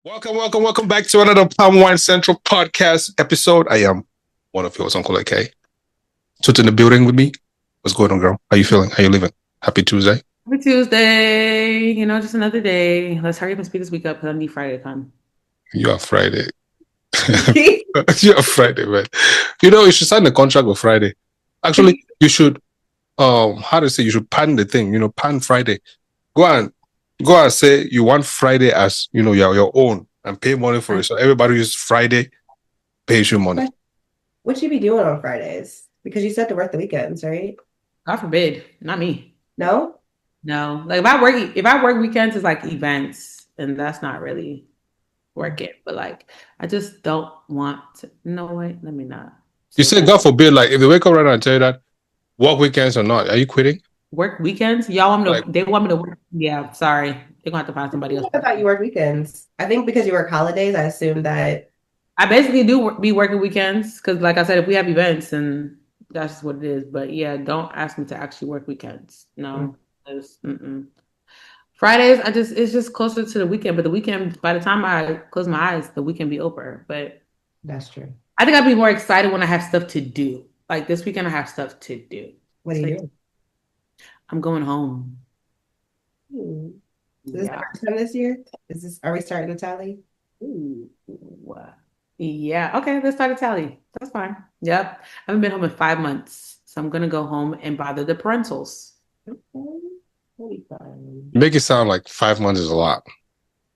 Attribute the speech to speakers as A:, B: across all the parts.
A: Welcome back to another Palm Wine Central podcast episode. I am one of yours, Uncle AK. Toots in the building with me. What's going on, girl? How you feeling? How you living? Happy Tuesday.
B: Happy Tuesday. Just another day. Let's hurry up and speed this week up because I need Friday to come.
A: You are Friday. You are Friday, man. You should sign the contract with Friday. Actually, you should you should pan the thing, pan Friday. Go and say you want Friday as your own and pay money for it. So everybody uses Friday, pays you money.
C: What you be doing on Fridays? Because you said to work the weekends, right?
B: God forbid, not me.
C: No?
B: No. Like if I work weekends, it's like events, and that's not really working. But like I just don't want to. No, wait, let me not.
A: You said God forbid, like if they wake up right now and tell you that work weekends or not, are you quitting?
B: Work weekends? Y'all want me to they want me to work. Yeah, sorry. They're gonna have to find somebody else.
C: I thought you work weekends. I think because you work holidays, I assume that
B: I basically do be working weekends because, like I said, if we have events, and that's just what it is. But yeah, don't ask me to actually work weekends. No, Fridays. It's just closer to the weekend. But the weekend, by the time I close my eyes, the weekend be over. But
C: that's true.
B: I think I'd be more excited when I have stuff to do. Like this weekend, I have stuff to do.
C: What are you doing?
B: I'm going home.
C: Is this the first time this year? Are we starting the tally?
B: Ooh, yeah. Okay, let's start a tally. That's fine. Yep. I haven't been home in 5 months. So I'm gonna go home and bother the parentals.
C: Okay.
A: Make it sound like 5 months is a lot.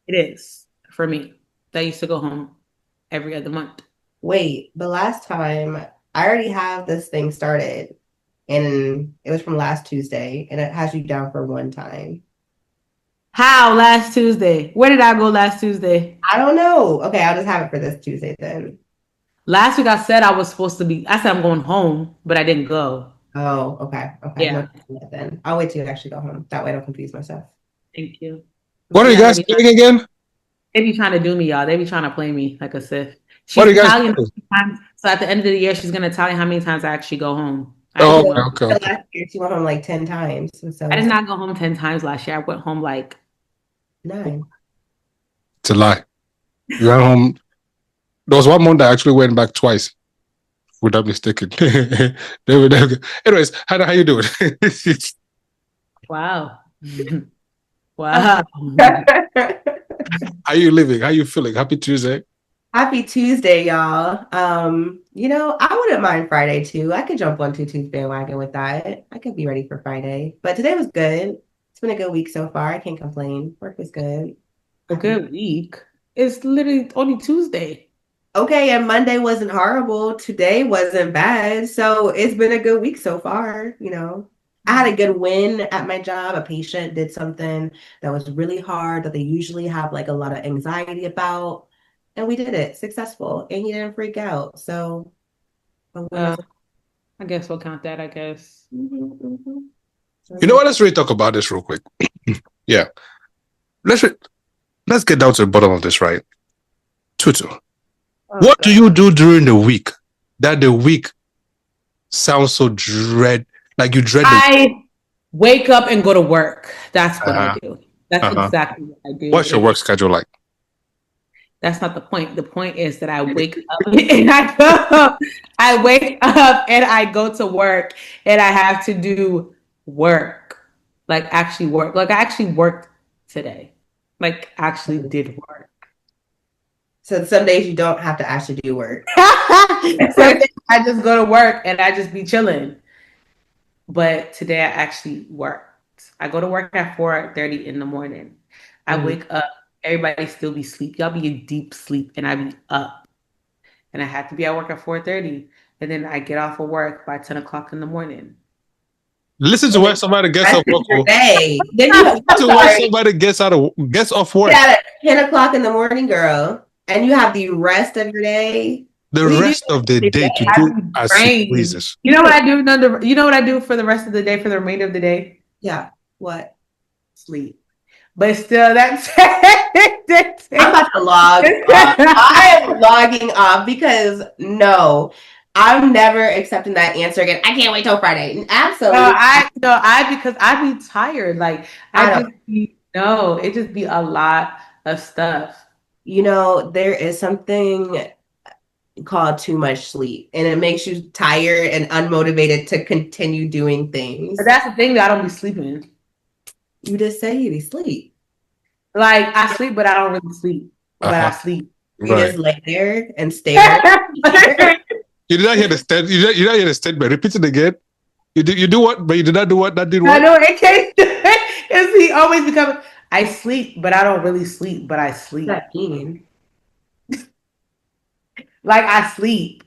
B: It is for me. I used to go home every other month.
C: Wait, the last time I already have this thing started, and it was from last Tuesday, and it has you down for one time.
B: How last Tuesday? Where did I go last Tuesday?
C: I don't know. Okay, I'll just have it for this Tuesday then.
B: Last week I said I was supposed to be. I said I'm going home, but I didn't go.
C: Oh, okay.
B: Yeah.
C: No, then I'll wait till you actually go home. That way I don't confuse myself.
B: Thank you.
A: What are you guys doing again?
B: They be trying to do me, y'all. They be trying to play me like a Sith.
A: What are you guys doing?
B: So at the end of the year, she's gonna tell you how many times I actually go home.
A: Oh, okay.
C: Last year she went home like 10 times. So
B: I did not go home 10 times last year. I went home like
C: 9.
A: It's a lie. You went home. There was one month I actually went back twice. Without mistaken. Anyways, how you doing?
B: Wow. Wow.
A: How you living? How you feeling? Happy Tuesday.
C: Happy Tuesday, y'all. I wouldn't mind Friday too. I could jump on Tuesday bandwagon with that. I could be ready for Friday. But today was good. It's been a good week so far. I can't complain. Work was good.
B: A good week. It's literally only Tuesday.
C: Okay, and Monday wasn't horrible. Today wasn't bad. So it's been a good week so far, I had a good win at my job. A patient did something that was really hard that they usually have like a lot of anxiety about. And we did it successful. And he didn't freak out. So
B: I guess we'll count that, I guess.
A: You know what? Let's really talk about this real quick. Yeah. Let's get down to the bottom of this, right? Tutu. What do you do during the week that the week sounds so like you dread it?
B: I wake up and go to work. That's what I do. That's exactly what I do.
A: What's your work schedule like?
B: That's not the point. The point is that I wake up and I go. I wake up and I go to work and I have to do work. Like actually work. Like I actually worked today. Like actually did work.
C: So some days you don't have to actually do work.
B: Some days I just go to work and I just be chilling. But today I actually worked. I go to work at 4:30 in the morning. I wake up. Everybody still be asleep. Y'all be in deep sleep and I be up. And I have to be at work at 4:30. And then I get off of work by 10 o'clock in the morning.
A: Listen to where somebody gets off work.
C: Listen
A: to where somebody gets off work.
C: At 10 o'clock in the morning, girl. And you have the rest of your day.
A: The rest of the day to do as you pleases.
B: You know what I do? You know what I do for the rest of the day, for the remainder of the day?
C: Yeah. What?
B: Sleep. But still, that's
C: I'm about to log off. I am logging off because no, I'm never accepting that answer again. I can't wait till Friday. Absolutely.
B: Because I be tired. Like it just be a lot of stuff.
C: You know, there is something called too much sleep, and it makes you tired and unmotivated to continue doing things.
B: But that's the thing that I don't be sleeping.
C: You just say you be sleep.
B: Like I sleep, but I don't really sleep. But I sleep.
C: You
A: Right.
C: just lay there and stare.
A: You did not hear the statement. You did not hear the statement. Repeat it again. You do what, but you did not do what. That did what?
B: I know it can't. Because he always become. I sleep, but I don't really sleep. But I sleep.
C: That mean.
B: Like I sleep,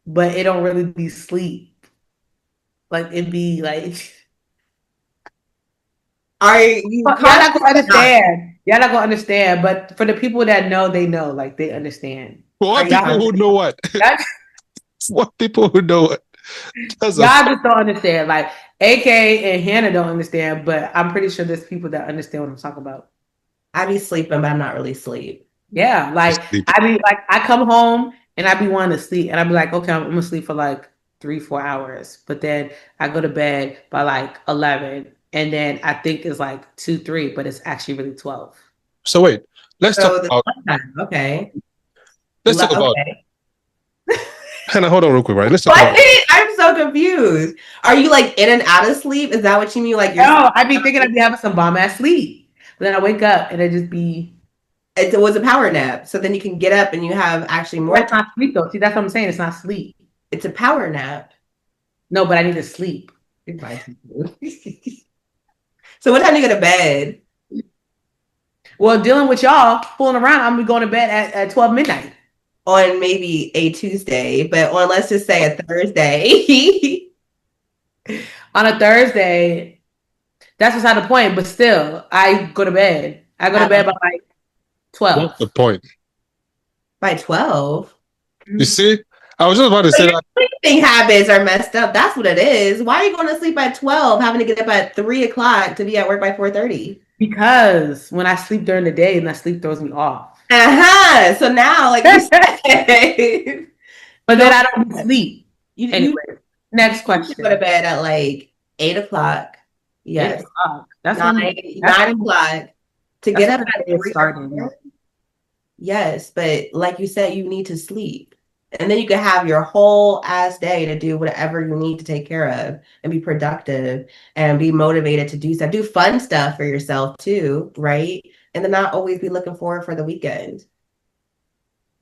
B: but it don't really be sleep. Like it be like.
C: Are you?
B: Y'all not gonna understand. Y'all not gonna understand. But for the people that know, they know. Like they understand.
A: For what people who know what? What people who know what?
B: Y'all just don't understand. Like AK and Hannah don't understand, but I'm pretty sure there's people that understand what I'm talking about.
C: I be sleeping, but I'm not really asleep.
B: Yeah, like I be like I come home and I be wanting to sleep, and I be like, okay, I'm gonna sleep for like 3-4 hours, but then I go to bed by like 11, and then I think it's like 2-3, but it's actually really 12.
A: So wait, let's talk about.
C: Okay.
A: Let's talk about. Hannah, hold on real quick, right? Let's talk about.
C: I'm so confused. Are you like in and out of sleep? Is that what you mean? Like you're
B: no, I be thinking I'd be having some bomb ass sleep, but then I wake up and it just be.
C: It was a power nap, so then you can get up and you have actually more.
B: That's not sleep though. See, that's what I'm saying. It's not sleep.
C: It's a power nap.
B: No, but I need to sleep.
C: So what time do you go to bed?
B: Well, dealing with y'all fooling around, I'm gonna be going to bed at 12 midnight.
C: On maybe a Tuesday, but on let's just say a Thursday.
B: On a Thursday, that's beside the point, but still, I go to bed. I go to bed by like 12.
A: What's the point?
C: By 12?
A: You see? I was just about to say that.
C: Sleeping habits are messed up. That's what it is. Why are you going to sleep at 12, having to get up at 3 o'clock to be at work by 4:30?
B: Because when I sleep during the day, and that sleep throws me off.
C: So now, like you said,
B: but then I don't sleep. Anyway, next question.
C: You go to bed at like 8 o'clock. Yes.
B: 8 o'clock. That's
C: 9 o'clock to get up at 3
B: starting.
C: Yes, but like you said, you need to sleep. And then you can have your whole ass day to do whatever you need to take care of and be productive and be motivated to do stuff. Do fun stuff for yourself too, right? And then not always be looking forward for the weekend.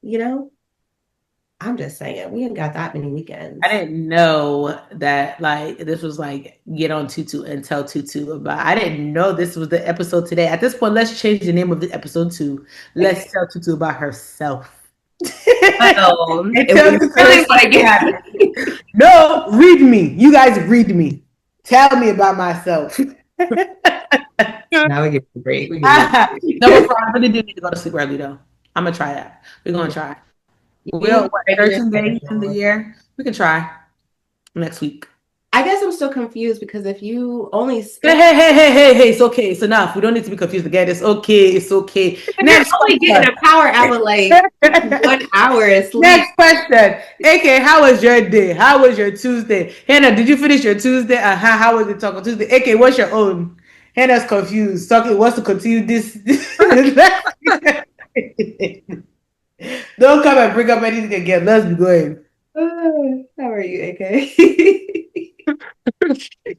C: You know? I'm just saying, we ain't got that many weekends.
B: I didn't know that like this was like get on Tutu and tell Tutu about. I didn't know this was the episode today. At this point, let's change the name of the episode to Let's Tell Tutu About Herself. No, read me. You guys read me. Tell me about myself.
C: Now we get a break.
B: No, but I really do need to go to sleep early though. I'm gonna try that. We're gonna try. We'll 13 days in the year. We can try next week.
C: I guess I'm still confused because if you only
B: hey, it's okay. It's enough. We don't need to be confused again. It's okay. It's okay.
C: Next only getting a power hour like 1 hour of sleep.
B: Next question. AK, how was your day? How was your Tuesday? Hannah, did you finish your Tuesday? How was it talking Tuesday? AK, what's your own? Hannah's confused. Talking wants to continue this. Don't come and bring up anything again. Let's be going.
C: How are you, AK?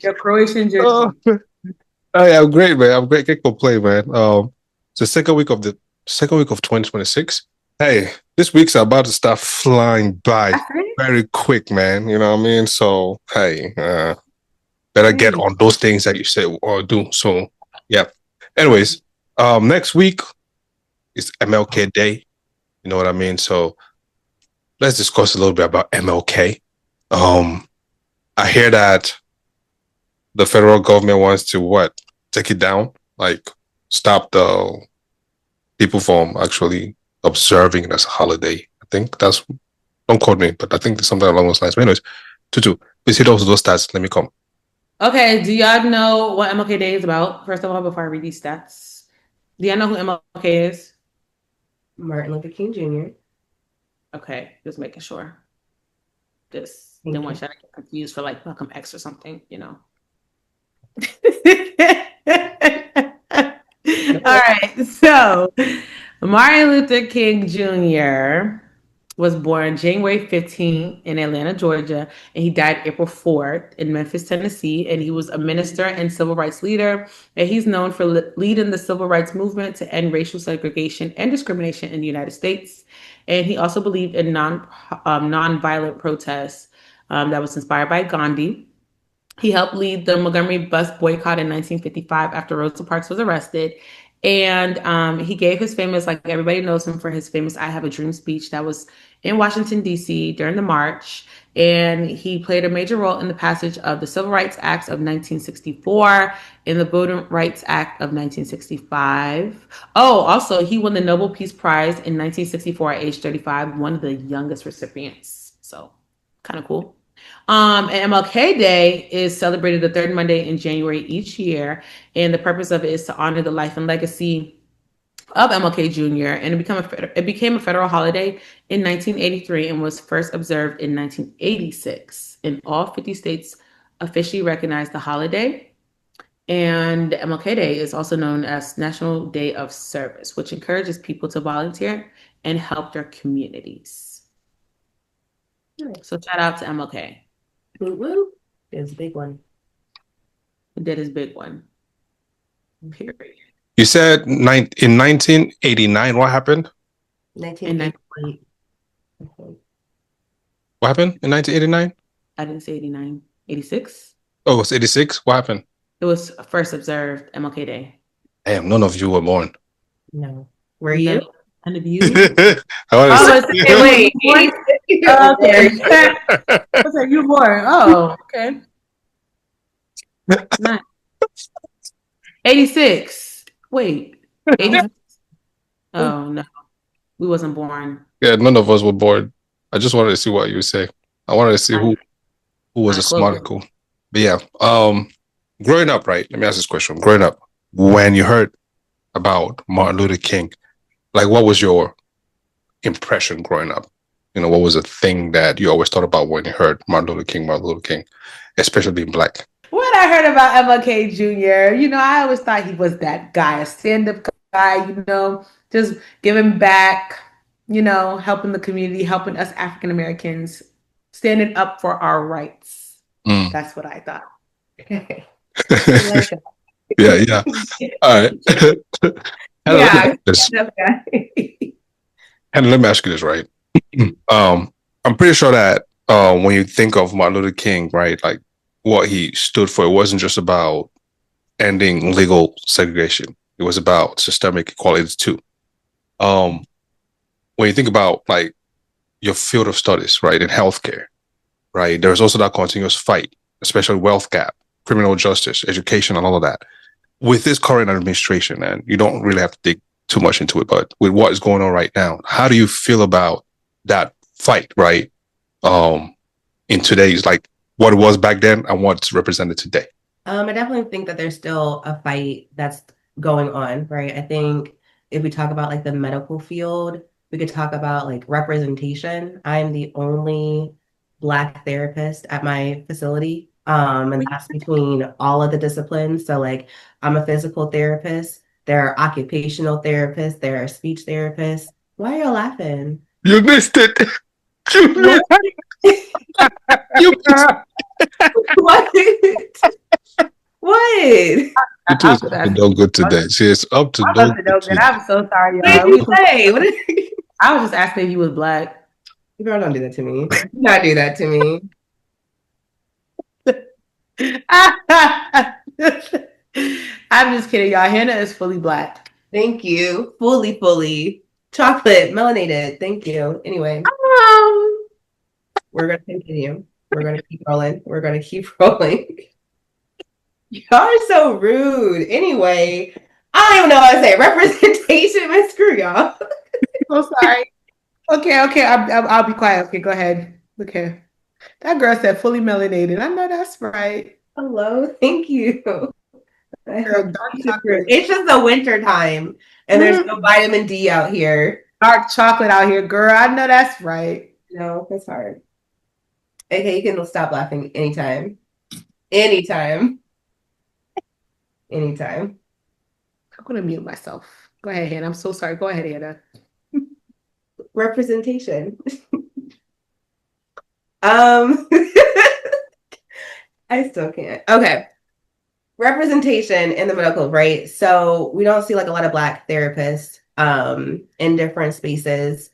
B: Your Croatian jersey.
A: Oh yeah, I'm great, man. I'm great. Can't complain, man. It's the second week of 2026. Hey, this week's about to start flying by very quick, man. You know what I mean? So hey, better get on those things that you said or do. So yeah. Anyways, next week is MLK Day. You know what I mean? So let's discuss a little bit about MLK. I hear that the federal government wants to take it down, like stop the people from actually observing it as a holiday. I think that's, don't quote me, but I think there's something along those lines. But anyways, Tutu, please hit those stats. Let me come.
B: Okay, do y'all know what MLK Day is about? First of all, before I read these stats, do y'all know who MLK is?
C: Martin Luther King Jr.
B: Okay, just making sure. Just didn't want y'all to get confused for like Malcolm X or something, you know. All right, so Martin Luther King Jr. was born January 15th in Atlanta, Georgia, and he died April 4th in Memphis, Tennessee. And he was a minister and civil rights leader. And he's known for leading the civil rights movement to end racial segregation and discrimination in the United States. And he also believed in nonviolent protests that was inspired by Gandhi. He helped lead the Montgomery bus boycott in 1955 after Rosa Parks was arrested. And he gave his famous, like everybody knows him for his famous I Have a Dream speech that was in Washington, D.C. during the march. And he played a major role in the passage of the Civil Rights Acts of 1964 and the Voting Rights Act of 1965. Oh, also, he won the Nobel Peace Prize in 1964 at age 35, one of the youngest recipients. So, kind of cool. And MLK Day is celebrated the third Monday in January each year. And the purpose of it is to honor the life and legacy of MLK Jr. And it became a federal holiday in 1983 and was first observed in 1986. And all 50 states officially recognized the holiday. And MLK Day is also known as National Day of Service, which encourages people to volunteer and help their communities. So shout out to MLK.
C: Woo-woo. It's a big one.
B: That is a big one. Period.
A: You said in 1989, what happened?
C: 1988.
A: What happened in 1989?
B: I didn't say 89. 86?
A: Oh, it was 86? What happened?
B: It was first observed MLK Day.
A: Damn, none of you were born.
C: No. Were you?
B: None of you?
A: I want to say,
B: wait. Okay. I was like, you born. Oh, okay. Nice. 86. Wait. 86. Oh, no. We wasn't born.
A: Yeah, none of us were born. I just wanted to see what you would say. I wanted to see who was a smart and cool. But yeah, growing up, right? Let me ask this question. Growing up, when you heard about Martin Luther King, like what was your impression growing up? You know, what was the thing that you always thought about when you heard Martin Luther King, especially being Black?
B: When I heard about MLK Jr., you know, I always thought he was that guy, a stand-up guy, you know, just giving back, you know, helping the community, helping us African Americans, standing up for our rights. That's what I thought.
A: Yeah. All right. And let me ask you this, right? I'm pretty sure that when you think of Martin Luther King, right, like what he stood for, it wasn't just about ending legal segregation. It was about systemic equality too. When you think about like your field of studies, right, in healthcare, right, there's also that continuous fight, especially wealth gap, criminal justice, education, and all of that. With this current administration, and you don't really have to dig too much into it, but with what is going on right now, how do you feel about that fight, right? In today's, like what it was back then and what's represented today?
C: I definitely think that there's still a fight that's going on, right? I think if we talk about like the medical field, we could talk about like representation. I'm the only Black therapist at my facility. And that's between all of the disciplines. So like I'm a physical therapist, there are occupational therapists, there are speech therapists. Why are you laughing?
A: You missed it. You missed
C: What? What?
A: It was up to no good today. See, it's up to no good.
B: I'm so sorry, y'all.
C: What did you say? What did...
B: I was just asking if you was Black.
C: Girl, don't do that to me. Do not do that to me.
B: I'm just kidding, y'all. Hannah is fully Black.
C: Thank you. Fully. Chocolate, melanated. Thank you. Anyway. We're going to continue. We're going to keep rolling. Y'all are so rude. Anyway, I don't even know what to say. Representation, man. Screw y'all.
B: So sorry. Okay. I'll be quiet. Okay, go ahead. Okay. That girl said fully melanated. I know that's right.
C: Hello. Thank you. Girl, it's just the winter time and there's no vitamin D out here.
B: Dark chocolate out here, girl. I know that's right.
C: No, that's hard. Okay, you can stop laughing anytime. Anytime.
B: I'm gonna mute myself. Go ahead, Hannah. I'm so sorry. Go ahead, Hannah.
C: Representation. I still can't. Okay. Representation in the medical, right? So we don't see like a lot of Black therapists in different spaces,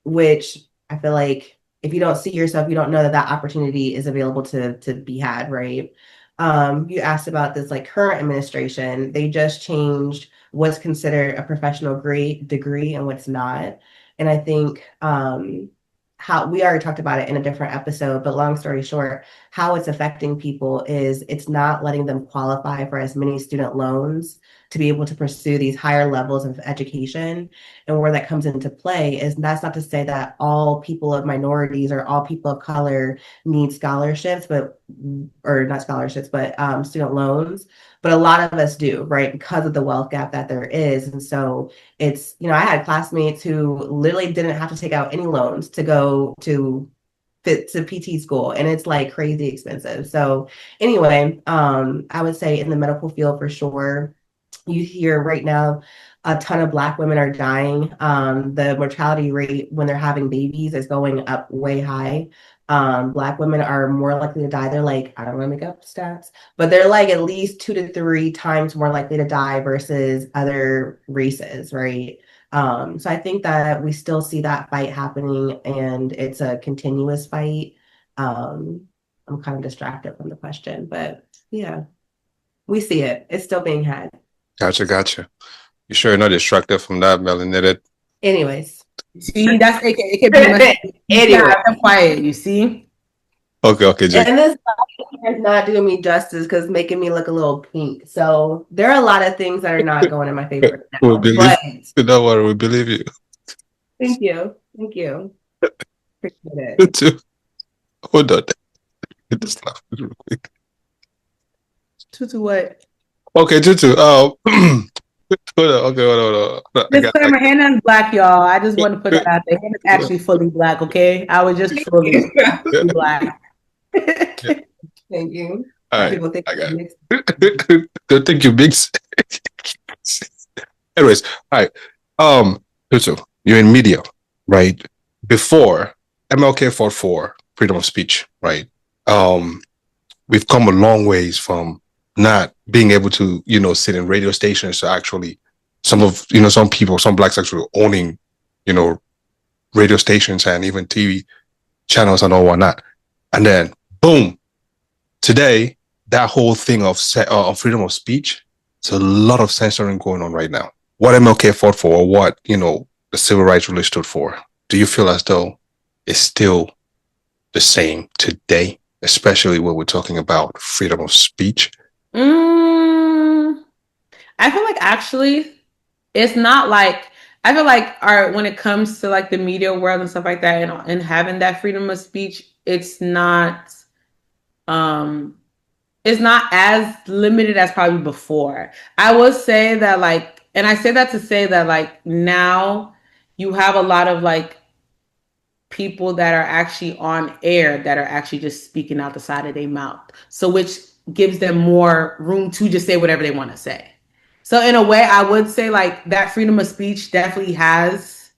C: which I feel like if you don't see yourself, you don't know that that opportunity is available to be had, right? You asked about this like current administration. They just changed what's considered a professional degree and what's not. And I think how we already talked about it in a different episode, but long story short, how it's affecting people is it's not letting them qualify for as many student loans to be able to pursue these higher levels of education. And where that comes into play is that's not to say that all people of minorities or all people of color need scholarships, or not scholarships, but student loans. But a lot of us do, right? Because of the wealth gap that there is. And so it's, I had classmates who literally didn't have to take out any loans to go to PT school, and it's like crazy expensive. So anyway, I would say in the medical field for sure, you hear right now a ton of Black women are dying. The mortality rate when they're having babies is going up way high. Black women are more likely to die. They're like, I don't want to make up stats, but they're like at least 2 to 3 times more likely to die versus other races, right? So I think that we still see that fight happening, and it's a continuous fight. I'm kind of distracted from the question, but yeah, we see it. It's still being had.
A: Gotcha. You sure you're not distracted from that, melanated?
C: Anyways.
B: See, that's it could be much.
C: Anyway.
B: I'm quiet, you see?
A: Okay, Jake.
C: And this is not doing me justice because it's making me look a little pink. So there are a lot of things that are not going in my favor now.
A: Don't worry, we believe you.
C: Thank you. Appreciate it.
A: You too. Hold on. Get this laugh real quick.
B: Tutu, what?
A: Okay, Tutu. Hold on.
B: Disclaimer, Hannah's Black, y'all. I just want to put that out there. Hannah's actually fully Black, okay? I was just fully Black.
C: Thank you.
A: All right.
C: People think
A: don't think you mix. Anyways, all right. Tutu, you're in media, right? Before MLK fought for freedom of speech, right? We've come a long ways from not being able to, sit in radio stations to actually some Blacks actually owning, radio stations and even TV channels and all whatnot. And then boom, today, that whole thing of freedom of speech, it's a lot of censoring going on right now. What MLK fought for, or what, the civil rights really stood for, do you feel as though it's still the same today, especially when we're talking about freedom of speech?
B: I feel like actually it's not like, I feel like when it comes to like the media world and stuff like that, and having that freedom of speech, it's not as limited as probably before. I would say that like, and I say that to say that like now you have a lot of like people that are actually on air that are actually just speaking out the side of their mouth. So which gives them more room to just say whatever they want to say. So in a way, I would say like that freedom of speech definitely has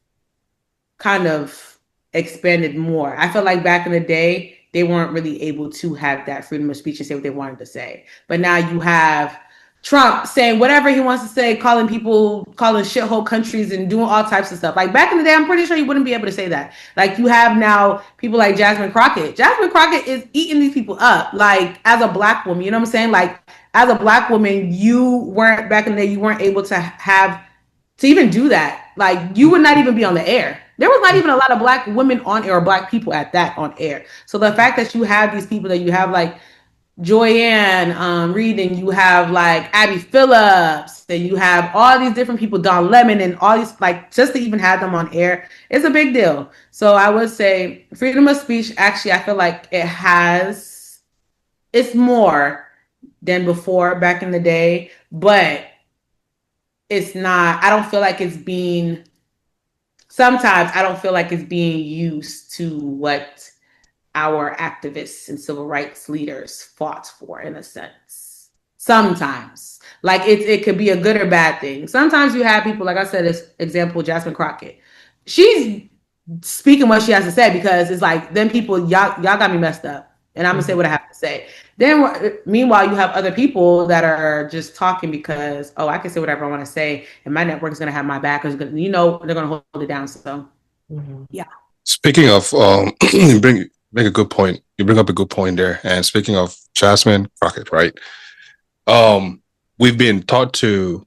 B: kind of expanded more. I feel like back in the day, they weren't really able to have that freedom of speech and say what they wanted to say. But now you have Trump saying whatever he wants to say, calling shithole countries and doing all types of stuff. Like back in the day, I'm pretty sure you wouldn't be able to say that. Like you have now people like Jasmine Crockett. Jasmine Crockett is eating these people up. Like as a Black woman, you know what I'm saying? Like as a Black woman, back in the day, you weren't able to even do that. Like you would not even be on the air. There was not even a lot of Black women on air or Black people at that on air. So the fact that you have these people, that you have like Joyanne Reed, and you have like Abby Phillips, and you have all these different people, Don Lemon, and all these, like, just to even have them on air is a big deal. So I would say freedom of speech, actually, I feel like it's more than before back in the day, but it's not, I don't feel like it's being, sometimes I don't feel like it's being used to what our activists and civil rights leaders fought for, in a sense. Sometimes. Like it could be a good or bad thing. Sometimes you have people, like I said, this example, Jasmine Crockett. She's speaking what she has to say because it's like, then people, y'all got me messed up. And I'm gonna say what I have to say. Then, meanwhile, you have other people that are just talking because, oh, I can say whatever I want to say, and my network is gonna have my back. Is gonna, they're gonna hold it down. So, yeah.
A: Speaking of, you bring a good point. You bring up a good point there. And speaking of Jasmine Crockett, right? We've been taught to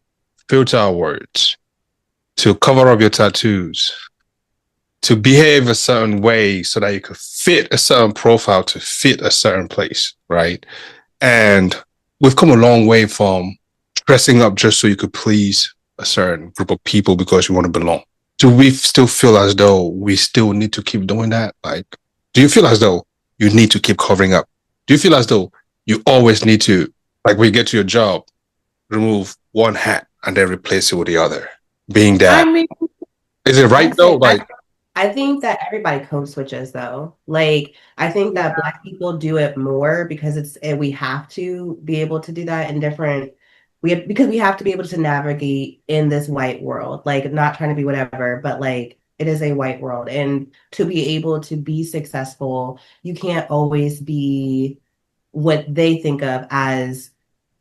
A: filter our words, to cover up your tattoos, to behave a certain way so that you could fit a certain profile to fit a certain place, right? And we've come a long way from dressing up just so you could please a certain group of people because you want to belong. Do we still feel as though we still need to keep doing that? Like, do you feel as though you need to keep covering up? Do you feel as though you always need to, like when you get to your job, remove one hat and then replace it with the other? Being that, is it right though? Like,
C: I think that everybody code switches though. Like, I think that Black people do it more because we have to be able to do that in different, because we have to be able to navigate in this white world. Like, not trying to be whatever, but like, it is a white world. And to be able to be successful, you can't always be what they think of as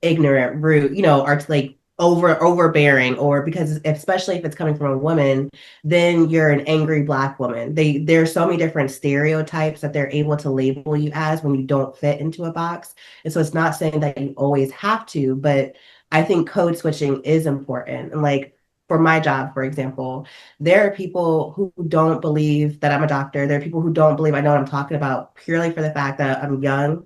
C: ignorant, rude, or like overbearing, or because especially if it's coming from a woman, then you're an angry Black woman. There's so many different stereotypes that they're able to label you as when you don't fit into a box. And so it's not saying that you always have to, but I think code switching is important. And like for my job, for example, there are people who don't believe that I'm a doctor. There are people who don't believe I know what I'm talking about purely for the fact that I'm young,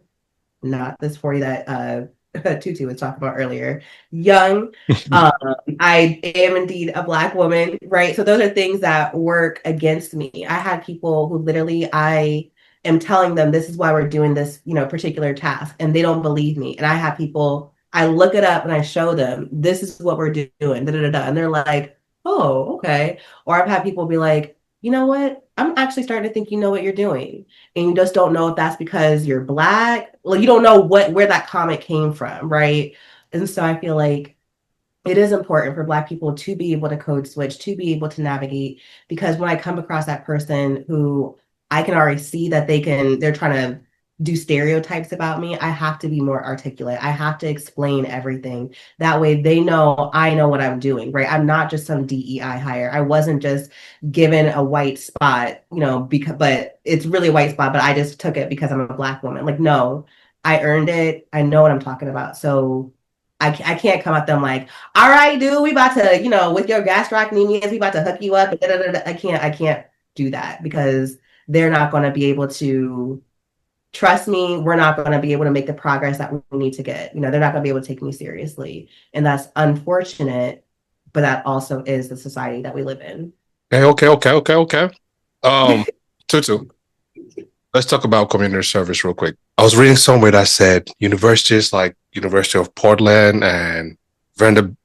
C: not this 40 that Tutu was talking about earlier. Young, I am indeed a Black woman, right? So those are things that work against me. I had people who literally I am telling them this is why we're doing this, particular task, and they don't believe me. And I have people, I look it up and I show them this is what we're doing, da, da, da, da. And they're like, oh, okay. Or I've had people be like, you know what? I'm actually starting to think you know what you're doing. And you just don't know if that's because you're Black. Well, you don't know where that comment came from, right? And so I feel like it is important for Black people to be able to code switch, to be able to navigate, because when I come across that person who I can already see that they're trying to do stereotypes about me, I have to be more articulate. I have to explain everything. That way they know I know what I'm doing, right? I'm not just some DEI hire. I wasn't just given a white spot, but it's really a white spot, but I just took it because I'm a Black woman. Like, no, I earned it. I know what I'm talking about. So I can't come at them like, all right, dude, we about to, with your gastrocnemius, we about to hook you up. I can't do that because they're not going to be able to trust me. We're not going to be able to make the progress that we need to get. They're not going to be able to take me seriously. And that's unfortunate, but that also is the society that we live in.
A: Okay. Tutu, let's talk about community service real quick. I was reading somewhere that said universities like University of Portland and Vanderbilt.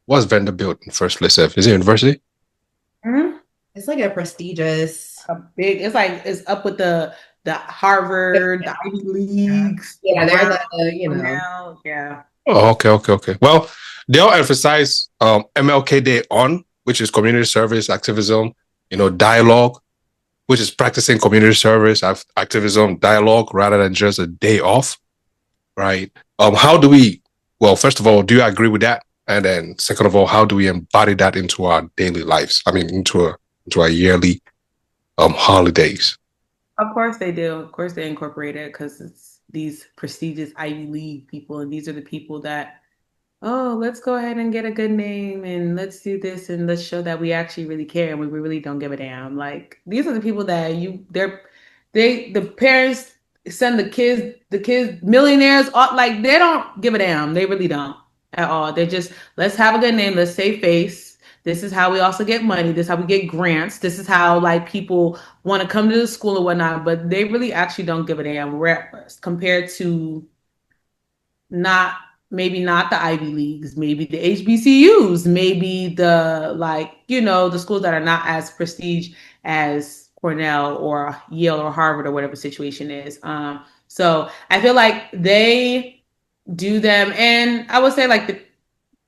A: What's Vanderbilt in first place? Is it university?
C: Mm-hmm. It's like a prestigious,
B: it's up with the Harvard, the Ivy Leagues.
C: Yeah, they're
B: yeah.
A: Oh, okay. Well, they all emphasize MLK Day on, which is community service, activism, dialogue, which is practicing community service, activism, dialogue, rather than just a day off, right? How do we? Well, first of all, do you agree with that? And then, second of all, how do we embody that into our daily lives? I mean, into our yearly holidays.
B: Of course they do. Of course they incorporate it because it's these prestigious Ivy League people, and these are the people that, oh, let's go ahead and get a good name, and let's do this, and let's show that we actually really care and we really don't give a damn. Like, these are the people that the parents send the kids millionaires, like, they don't give a damn. They really don't at all. They're just, let's have a good name, let's save face. This is how we also get money. This is how we get grants. This is how, like, people want to come to the school or whatnot, but they really actually don't give a damn. Compared to maybe not the Ivy Leagues, maybe the HBCUs, maybe the the schools that are not as prestige as Cornell or Yale or Harvard or whatever situation is. So I feel like they do them, and I would say like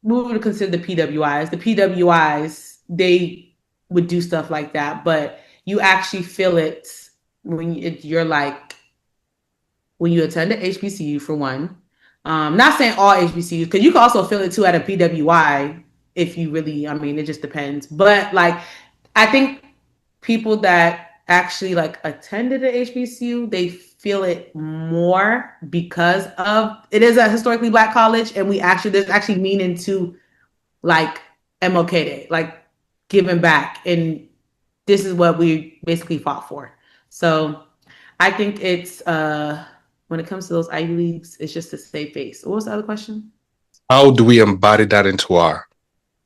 B: we would consider the PWIs. The PWIs, they would do stuff like that, but you actually feel it when you're like when you attend a HBCU for one. Not saying all HBCUs, because you can also feel it too at a PWI if you really, I mean, it just depends. But like, I think people that actually like attended an HBCU, they feel it more because of it is a historically Black college, and there's actually meaning to like MLK Day, like giving back, and this is what we basically fought for. So I think it's when it comes to those Ivy Leagues, it's just a safe face. What was the other question?
A: How do we embody that into our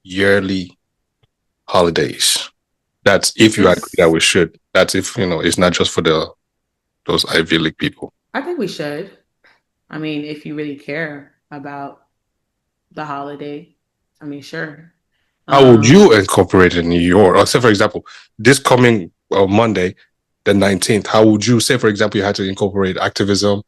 A: yearly holidays? That's if you agree that we should. That's if, it's not just for those Ivy League people.
B: I think we should. I mean, if you really care about the holiday, I mean, sure.
A: How would you incorporate it in your, or say, for example, this coming Monday, the 19th, how would you say, for example, you had to incorporate activism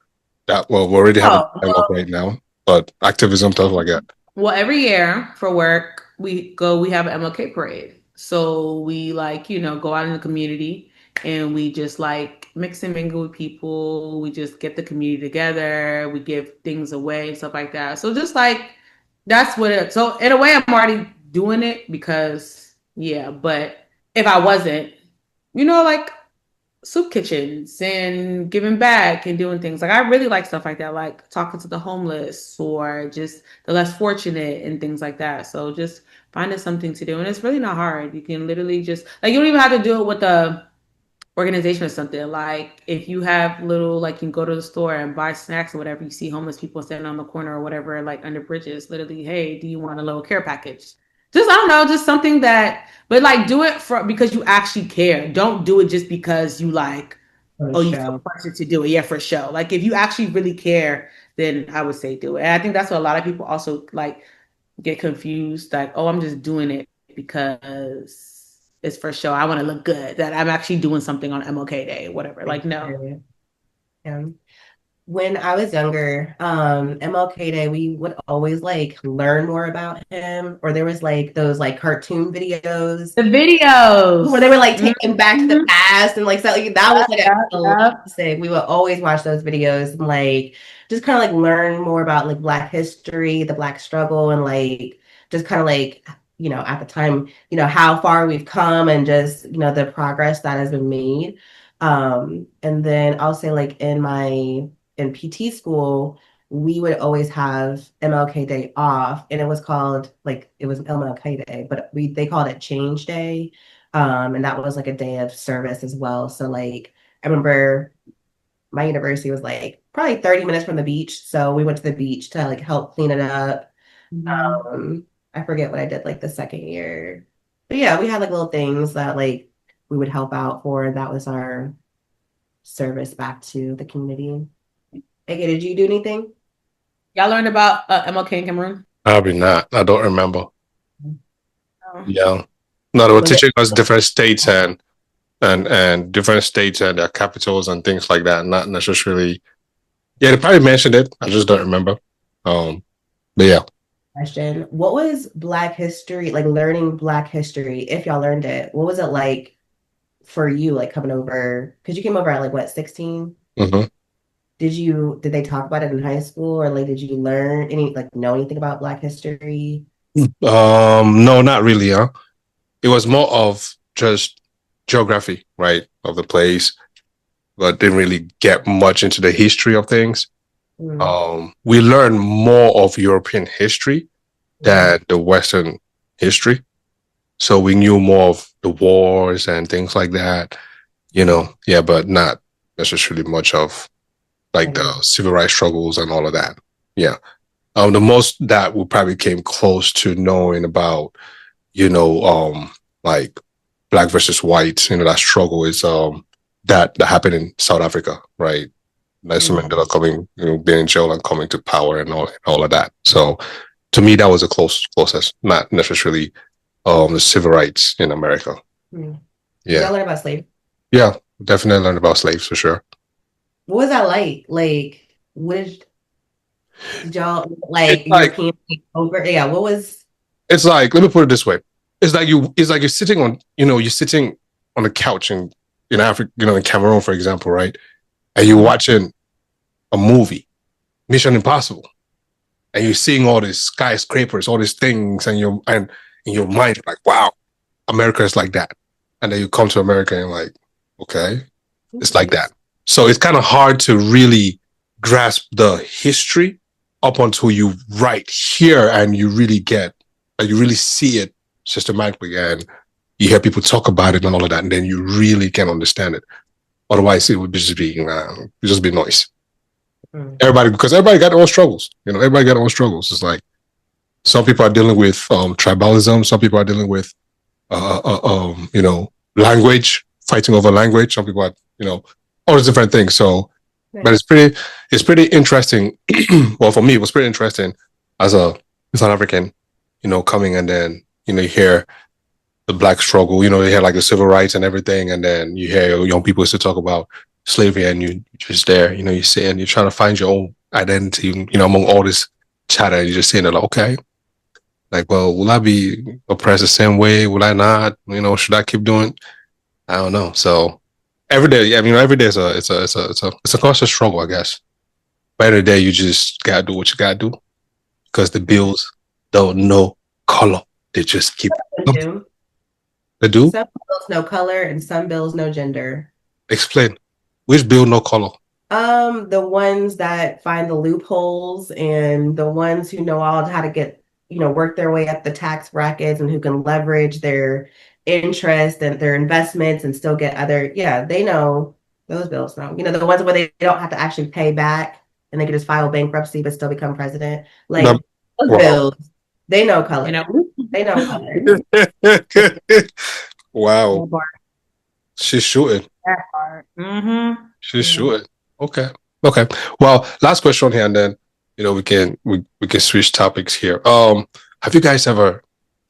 A: that, well, we already have a time up right now, but activism, stuff like that?
B: Well, every year for work, we have an MLK parade. So we like, go out in the community and we just like mix and mingle with people. We just get the community together. We give things away and stuff like that. So just like, that's what it, so in a way I'm already doing it because, yeah, but if I wasn't, like soup kitchens and giving back and doing things. Like I really like stuff like that, like talking to the homeless or just the less fortunate and things like that. So just finding something to do. And it's really not hard. You can literally just like you don't even have to do it with a organization or something. Like if you have little like you can go to the store and buy snacks or whatever, you see homeless people standing on the corner or whatever, like under bridges, literally, hey, do you want a little care package? Just I don't know, just something that, but like do it for because you actually care. Don't do it just because you like, you feel pressure to do it. Yeah, for show. Like if you actually really care, then I would say do it. And I think that's what a lot of people also like get confused. Like, oh, I'm just doing it because it's for show. I want to look good. That I'm actually doing something on MLK Day, whatever. Like, no.
C: Yeah. When I was younger, MLK Day, we would always like learn more about him, or there was like those like cartoon videos.
B: The videos
C: where they were like taken back to the past and like so like, that was like a classic. We would always watch those videos and like just kind of like learn more about like Black history, the Black struggle, and like just kind of like at the time how far we've come and just the progress that has been made. And then I'll say like in PT school, we would always have MLK Day off, and it was MLK Day, but they called it Change Day, and that was like a day of service as well. So like I remember my university was like probably 30 minutes from the beach, so we went to the beach to like help clean it up. I forget what I did like the second year, but yeah, we had like little things that like we would help out for, and that was our service back to the community. Okay, did you do anything?
B: Y'all learned about MLK in Cameroon?
A: Probably not. I don't remember. Oh. Yeah. No, they were teaching us different states and different states and their capitals and things like that. Not necessarily. Yeah, they probably mentioned it. I just don't remember. But yeah.
C: Question: what was Black history like? Learning Black history, if y'all learned it, what was it like for you? Like coming over, because you came over at like what 16?
A: Mm-hmm.
C: Did they talk about it in high school, or like did you learn know anything about Black history?
A: No, not really, huh? It was more of just geography, right, of the place, but didn't really get much into the history of things. We learned more of European history than the Western history. So we knew more of the wars and things like that, but not necessarily much of like the civil rights struggles and all of that. Yeah. The most that we probably came close to knowing about, like Black versus white, that struggle is that happened in South Africa, right? Nelson Mandela coming, being in jail and coming to power and all of that. So to me, that was the closest, not necessarily the civil rights in America.
C: Yeah. Did you learn about slavery?
A: Yeah, definitely learned about slaves for sure.
C: What was that like? Like, did y'all
A: It's
C: like
A: like
C: European over? Yeah, what was
A: it's like let me put it this way. It's like you're sitting on you're sitting on a couch in Africa, in Cameroon, for example, right? And you're watching a movie, Mission Impossible, and you're seeing all these skyscrapers, all these things, and in your mind, you're like, wow, America is like that. And then you come to America and like, okay, it's like that. So it's kind of hard to really grasp the history up until you right here and you really get, like, you really see it systematically and you hear people talk about it and all of that, and then you really can understand it. Otherwise, it would just be noise. Because everybody got their own struggles. Everybody got their own struggles. It's like some people are dealing with tribalism. Some people are dealing with language, fighting over language. Some people are, all these different things. So, but it's pretty interesting. Well, for me, it was pretty interesting as a South African, coming and then, you hear the black struggle, they had like the civil rights and everything. And then you hear young people used to talk about slavery and you're just there, you sit and you're trying to find your own identity, among all this chatter. And you're just saying, like, okay, like, well, will I be oppressed the same way? Will I not? Should I keep doing? I don't know. So every day, yeah, every day is it's a constant struggle, I guess. But every day you just gotta do what you gotta do because the bills don't know color. They just keep
C: do?
A: They do?
C: Some bills no color and some bills no gender.
A: Explain. Which bill no color?
C: The ones that find the loopholes and the ones who know all how to get, work their way up the tax brackets and who can leverage their interest and their investments and still get yeah, they know those bills know. The ones where they don't have to actually pay back and they can just file bankruptcy but still become president. Like those
A: Wow.
C: bills, they know color. They know color.
A: Wow. She's shooting.
B: That part. Mm-hmm.
A: She's shooting. Okay. Okay. Well, last question here, and then we can switch topics here. Have you guys ever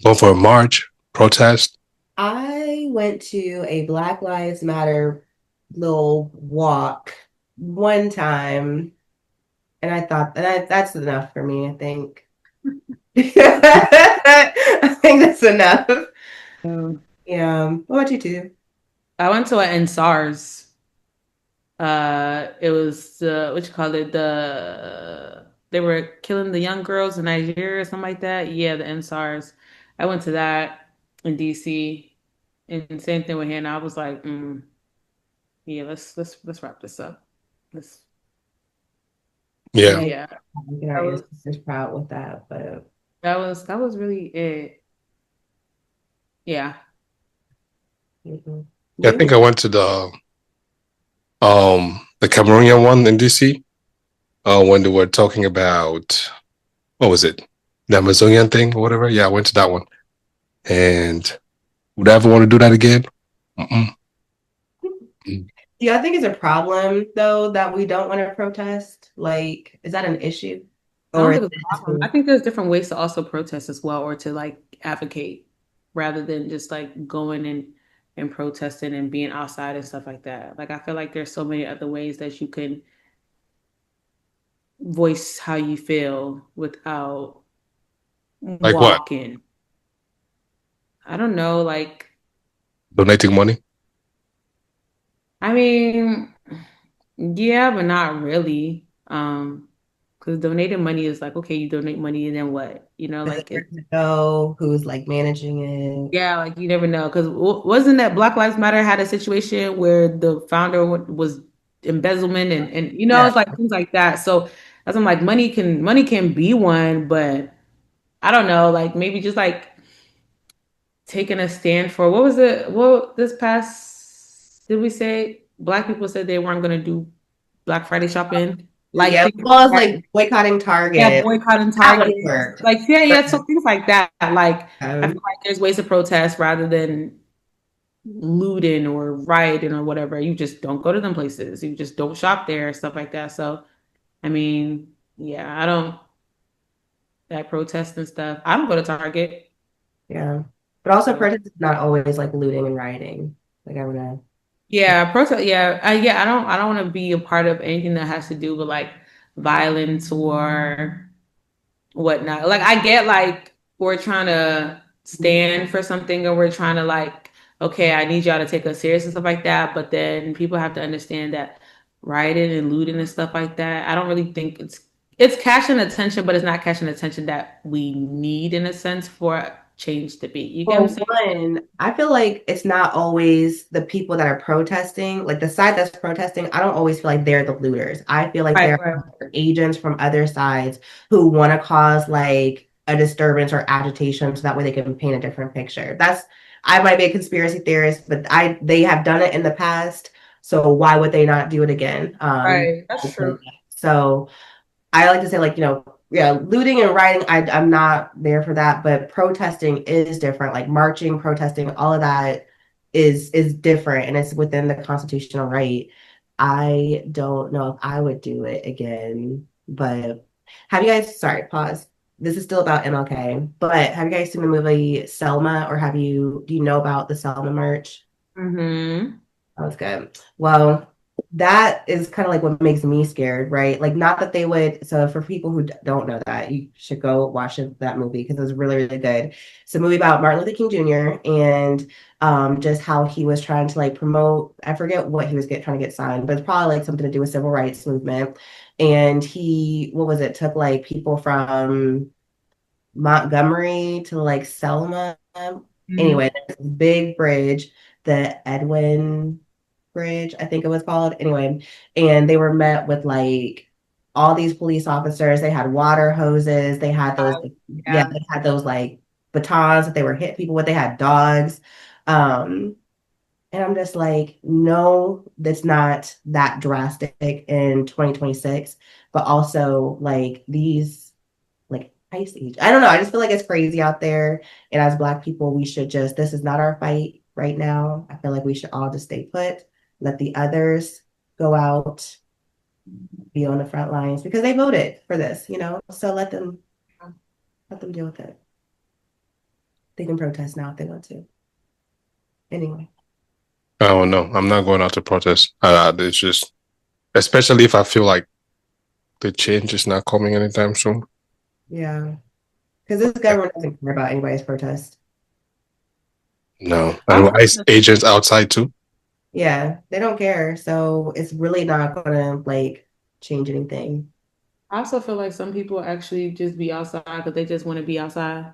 A: gone for a march, protest?
C: I went to a Black Lives Matter little walk one time, and I thought that's enough for me, I think. I think that's enough. Yeah. What about you two?
B: I went to an NSARS. It was what you call it? They were killing the young girls in Nigeria or something like that. Yeah, the NSARS. I went to that in DC, and same thing with Hannah. I was like, yeah, let's wrap this up. Let's.
A: Yeah.
C: Yeah. I was just proud with that, but
B: that was really it. Yeah.
C: Mm-hmm.
A: Yeah, I think I went to the Cameroonian one in DC. When they were talking about what was it? The Amazonian thing or whatever. Yeah, I went to that one. And would I ever want to do that again?
C: Yeah, I think it's a problem though that we don't want to protest. Like, is that an issue?
B: I think there's different ways to also protest as well, or to like advocate rather than just like going and protesting and being outside and stuff like that. Like I feel like there's so many other ways that you can voice how you feel without
A: like
B: walking.
A: What?
B: I don't know, like
A: donating money.
B: I mean, yeah, but not really. Because donating money is like, okay, you donate money and then what? Like
C: know who's like managing it.
B: Yeah, like you never know. Because wasn't that Black Lives Matter had a situation where the founder was embezzlement and it's like things like that. So as I'm like, money can be one, but I don't know, like maybe just like taking a stand for what was it? Well, this past did we say Black people said they weren't going to do Black Friday shopping? Like
C: yeah, well, it's like boycotting Target.
B: Yeah, boycotting Target. Like yeah, so things like that. Like I feel like there's ways to protest rather than looting or rioting or whatever. You just don't go to them places. You just don't shop there, stuff like that. So I mean, yeah, I don't that protest and stuff. I don't go to Target.
C: Yeah. But also protest is not always like looting and rioting. Like I don't know.
B: Yeah, protest. Yeah, yeah. I don't want to be a part of anything that has to do with like violence or whatnot. Like I get like we're trying to stand for something or we're trying to like, okay, I need y'all to take us serious and stuff like that. But then people have to understand that rioting and looting and stuff like that, I don't really think it's catching attention, but it's not catching attention that we need in a sense for change to be. You get what I'm
C: Well,
B: saying?
C: one, I feel like it's not always the people that are protesting, like the side that's protesting. I don't always feel like they're the looters. I feel like
B: Right,
C: there
B: right.
C: are agents from other sides who want to cause like a disturbance or agitation so that way they can paint a different picture. I might be a conspiracy theorist, but they have done it in the past. So why would they not do it again?
B: Right. That's true.
C: So I like to say, like, yeah, looting and rioting, I'm not there for that, but protesting is different. Like marching, protesting, all of that is different and it's within the constitutional right. I don't know if I would do it again, but have you guys, sorry, pause. This is still about MLK, but have you guys seen the movie Selma or do you know about the Selma march?
B: Mm-hmm.
C: That was good. Well, that is kind of like what makes me scared, right? Like, not that they would. So, for people who don't know that, you should go watch that movie because it was really, really good. It's a movie about Martin Luther King Jr. and just how he was trying to like promote. I forget what he was trying to get signed, but it's probably like something to do with civil rights movement. And what was it? Took like people from Montgomery to like Selma.
B: Mm-hmm.
C: Anyway, there's this big bridge, the Edwin Bridge, I think it was called. Anyway, and they were met with like all these police officers. They had water hoses. They had those, yeah,
B: Yeah.
C: they had those like batons that they were hit people with. They had dogs. Um, and I'm just like, no, that's not that drastic in 2026, but also like these like ice age. I don't know. I just feel like it's crazy out there. And as Black people, we should just, this is not our fight right now. I feel like we should all just stay put, let the others go out, be on the front lines because they voted for this. So let them deal with it. They can protest now if they want to. Anyway.
A: I don't know. I'm not going out to protest. It's just, especially if I feel like the change is not coming anytime soon.
C: Yeah. Because this government doesn't care about anybody's protest.
A: No. And
B: Also,
A: ICE agents outside too.
C: Yeah, they don't care. So it's really not gonna like change anything.
B: I also feel like some people actually just be outside because they just want to be outside.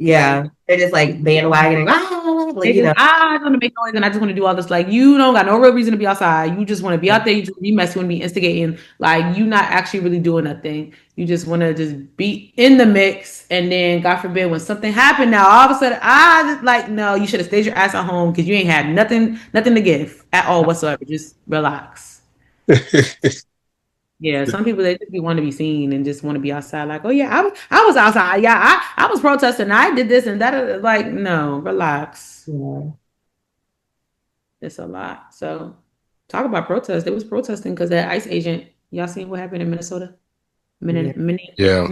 B: Like
C: Yeah. They're just like bandwagoning. Like,
B: they just I want to make noise and I just want to do all this. Like you don't got no real reason to be outside. You just want to be out there. You just be messy. You want to be instigating. Like you not actually really doing nothing. You just want to just be in the mix. And then God forbid when something happened, now all of a sudden like no, you should have stayed your ass at home because you ain't had nothing to give at all whatsoever. Just relax. Yeah, some people they just be want to be seen and just want to be outside. Like, oh yeah, I was outside. Yeah, I was protesting. I did this and that. Like, no, relax.
C: yeah.
B: It's a lot. So, talk about protest. They was protesting because that ICE agent. Y'all seen what happened in Minnesota?
C: Yeah.
A: Yeah.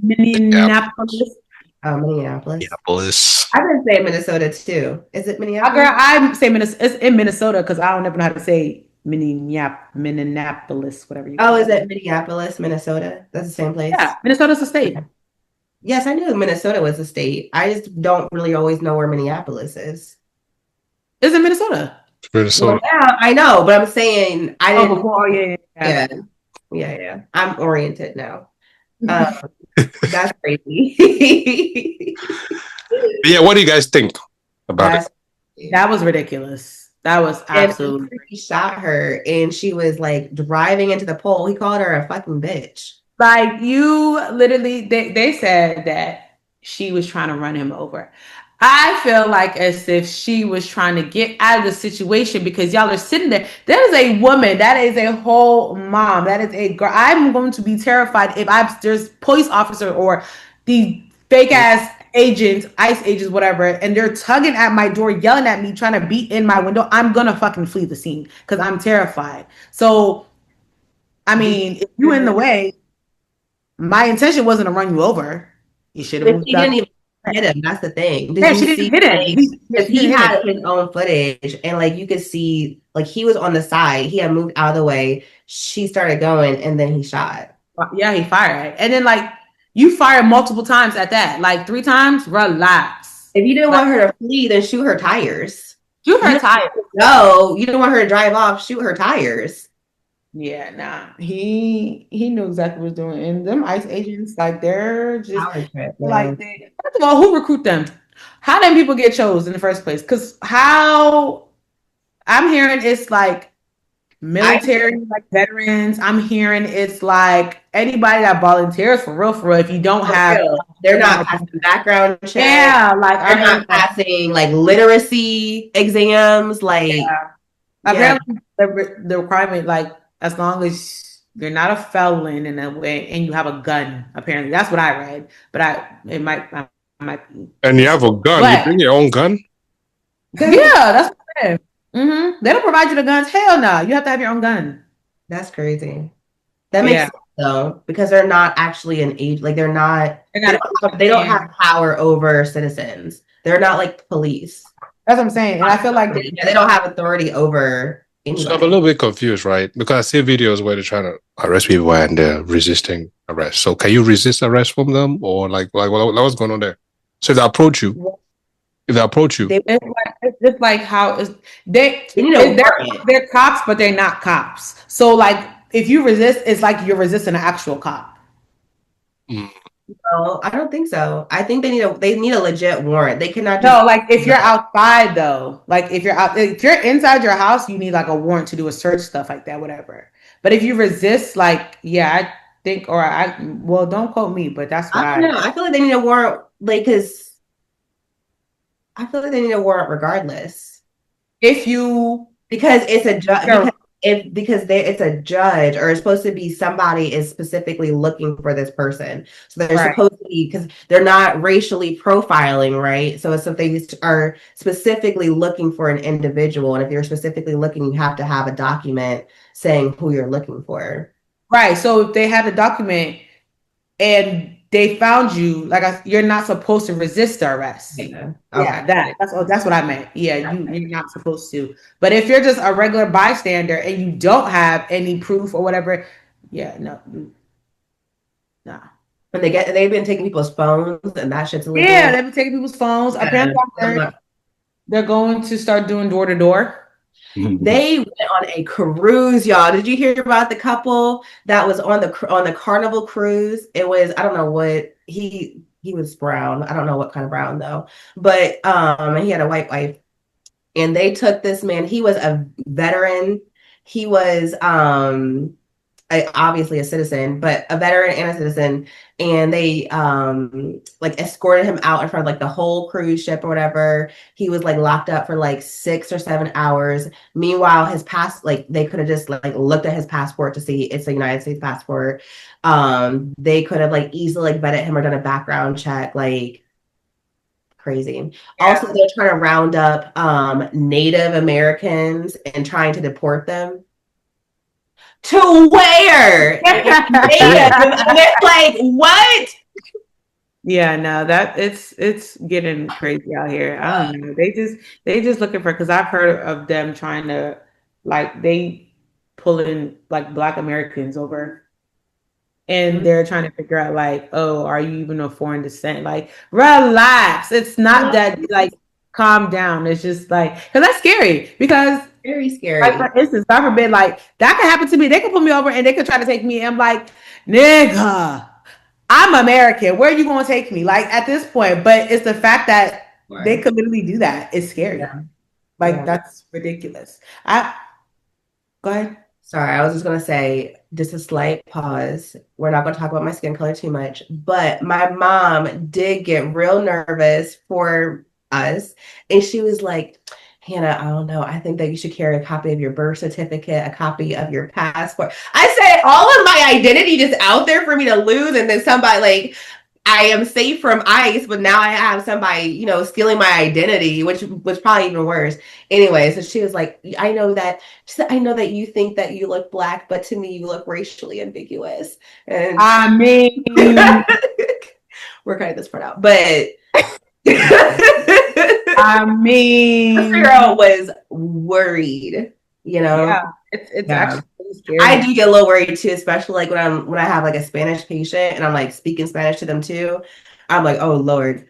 B: Minneapolis.
C: Minneapolis.
A: Minneapolis.
C: I've been saying Minnesota too. Is it
B: Girl,
C: Minneapolis?
B: I'm saying Minnesota. It's in Minnesota because I don't ever know how to say Minneapolis, whatever you
C: Oh,
B: call
C: is
B: it.
C: it Minneapolis, Minnesota? That's the same
B: Yeah,
C: place.
B: Minnesota's a state.
C: Yes, I knew Minnesota was a state. I just don't really always know where Minneapolis is.
B: It's in Minnesota.
C: Well,
A: Minnesota.
C: now I know, but I'm saying I
B: Oh,
C: didn't.
B: before, oh yeah,
C: Yeah,
B: yeah,
C: yeah. I'm oriented now. Um,
B: yeah.
C: that's crazy.
A: Yeah, what do you guys think about it?
C: That's
B: That was ridiculous. That was
C: and
B: absolutely
C: he shot her, and she was like driving into the pole. He called her a fucking bitch.
B: like you literally they said that she was trying to run him over. I feel like as if she was trying to get out of the situation because y'all are sitting there. There is a woman, that is a whole mom, that is a girl. I'm going to be terrified if there's police officer or the fake ass agents, ICE agents, whatever, and they're tugging at my door, yelling at me, trying to beat in my window. I'm gonna fucking flee the scene because I'm terrified. So I
C: Did
B: mean, if you in the way, my intention wasn't to run you over. You should have
C: But
B: moved
C: he didn't
B: up.
C: even. hit him. That's the thing.
B: Yeah,
C: Did you
B: she
C: see?
B: didn't hit him.
C: Because
B: She
C: he
B: didn't hit
C: had
B: him.
C: his own footage, and like you could see, like he was on the side. He had moved out of the way. She started going, and then he shot.
B: Yeah, he fired. And then like you fired multiple times at that. Like 3 times, relax.
C: If you didn't
B: Like,
C: want her to flee, then shoot her tires.
B: shoot her tires.
C: No, you didn't want her to drive off. Shoot her tires.
B: Yeah, nah. He knew exactly what he was doing. And them ICE agents, like they're just
C: Power trip,
B: like
C: man.
B: first of all, who recruit them? How them people get chose in the first place? Because how I'm hearing it's like military, like veterans. I'm hearing it's like anybody that volunteers for real. If you don't have,
C: they're not passing background check.
B: Yeah, like
C: they're not passing like literacy exams. Like,
B: apparently the requirement, like as long as you're not a felon in a way and you have a gun. Apparently, that's what I read. But it might be.
A: And you have a gun. You bring your own gun.
B: Yeah, that's what I said. They don't provide you the guns. Hell no. You have to have your own gun.
C: That's crazy. That makes sense though, because they're not actually an age. Like they don't have power over citizens. They're not like police.
B: That's what I'm saying. And I feel like
C: they don't have authority over anybody.
A: So I'm a little bit confused, right? Because I see videos where they're trying to arrest people and they're resisting arrest. So can you resist arrest from them, or like what's going on there? So if they approach you,
B: it's just like how they're cops, but they're not cops. So like if you resist, it's like you're resisting an actual cop.
C: No, I don't think so. I think they need a legit warrant. They cannot
B: just, no, like if you're outside though, like if you're inside your house, you need like a warrant to do a search, stuff like that, whatever. But if you resist, like I think, don't quote me, but that's what I
C: don't know. I feel like they need a warrant, like because I feel like they need a warrant regardless. Because it's a judge. It's a judge, or it's supposed to be somebody is specifically looking for this person. So they're supposed to be, because they're not racially profiling, right? So it's if they are specifically looking for an individual, and if you're specifically looking, you have to have a document saying who you're looking for.
B: Right. So if they had a document and they found you, like you're not supposed to resist the arrest. Yeah, that's what I meant. Yeah, you're not supposed to. But if you're just a regular bystander and you don't have any proof or whatever, no.
C: And they've been taking people's phones, and that shit's illegal.
B: Yeah, they've been taking people's phones. Apparently, they're going to start doing door to door.
C: They went on a cruise, y'all. Did you hear about the couple that was on the Carnival cruise? It was, I don't know what he was brown. I don't know what kind of brown though, but he had a white wife, and they took this man. He was a veteran. He was obviously a citizen, but a veteran and a citizen, and they like escorted him out in front of like the whole cruise ship or whatever. He was like locked up for like 6 or 7 hours. Meanwhile, his they could have just like looked at his passport to see it's a United States passport. They could have like easily like vetted him or done a background check, like crazy. Yeah. Also, they're trying to round up Native Americans and trying to deport them. To where? And it's like, what?
B: Yeah, no, that it's getting crazy out here. I don't know. They just looking for, because I've heard of them trying to, like, they pulling like Black Americans over, and they're trying to figure out like, oh, are you even of foreign descent? Like, relax. It's not that, like, calm down. It's just like, because that's scary, because
C: very scary.
B: Like, for instance, God forbid, like that could happen to me. They could pull me over and they could try to take me. I'm like, nigga, I'm American. Where are you going to take me? Like at this point, but it's the fact that they could literally do that. It's scary. Yeah. Like that's ridiculous. Go ahead.
C: Sorry, I was just going to say, just a slight pause. We're not going to talk about my skin color too much, but my mom did get real nervous for us. And she was like, Hannah, I don't know. I think that you should carry a copy of your birth certificate, a copy of your passport. I said, all of my identity just out there for me to lose. And then somebody like, I am safe from ICE, but now I have somebody, stealing my identity, which was probably even worse. Anyway, so she was like, I know that you think that you look Black, but to me, you look racially ambiguous. And
B: I mean,
C: We're cutting this part out. But
B: I mean,
C: this girl was worried, you know.
B: Yeah, it's actually really scary.
C: I do get a little worried too, especially like when I have like a Spanish patient and I'm like speaking Spanish to them too. I'm like, oh Lord,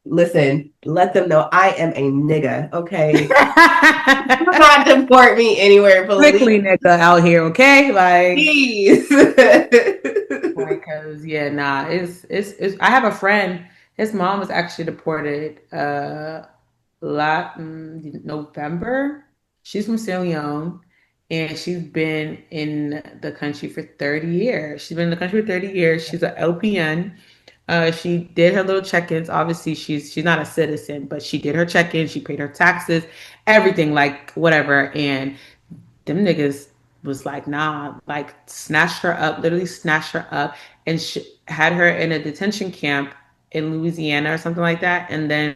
C: listen, let them know I am a nigga, okay? Do not deport me anywhere,
B: Quickly, nigga, out here, okay? Like,
C: please.
B: because it's. I have a friend. His mom was actually deported. November. She's from Sierra Leone, and she's been in the country for 30 years. She's been in the country for 30 years. She's an LPN. She did her little check-ins. Obviously, she's not a citizen, but she did her check-ins. She paid her taxes, everything, like whatever. And them niggas was like, nah, like snatched her up, literally snatched her up, and had her in a detention camp in Louisiana or something like that, and then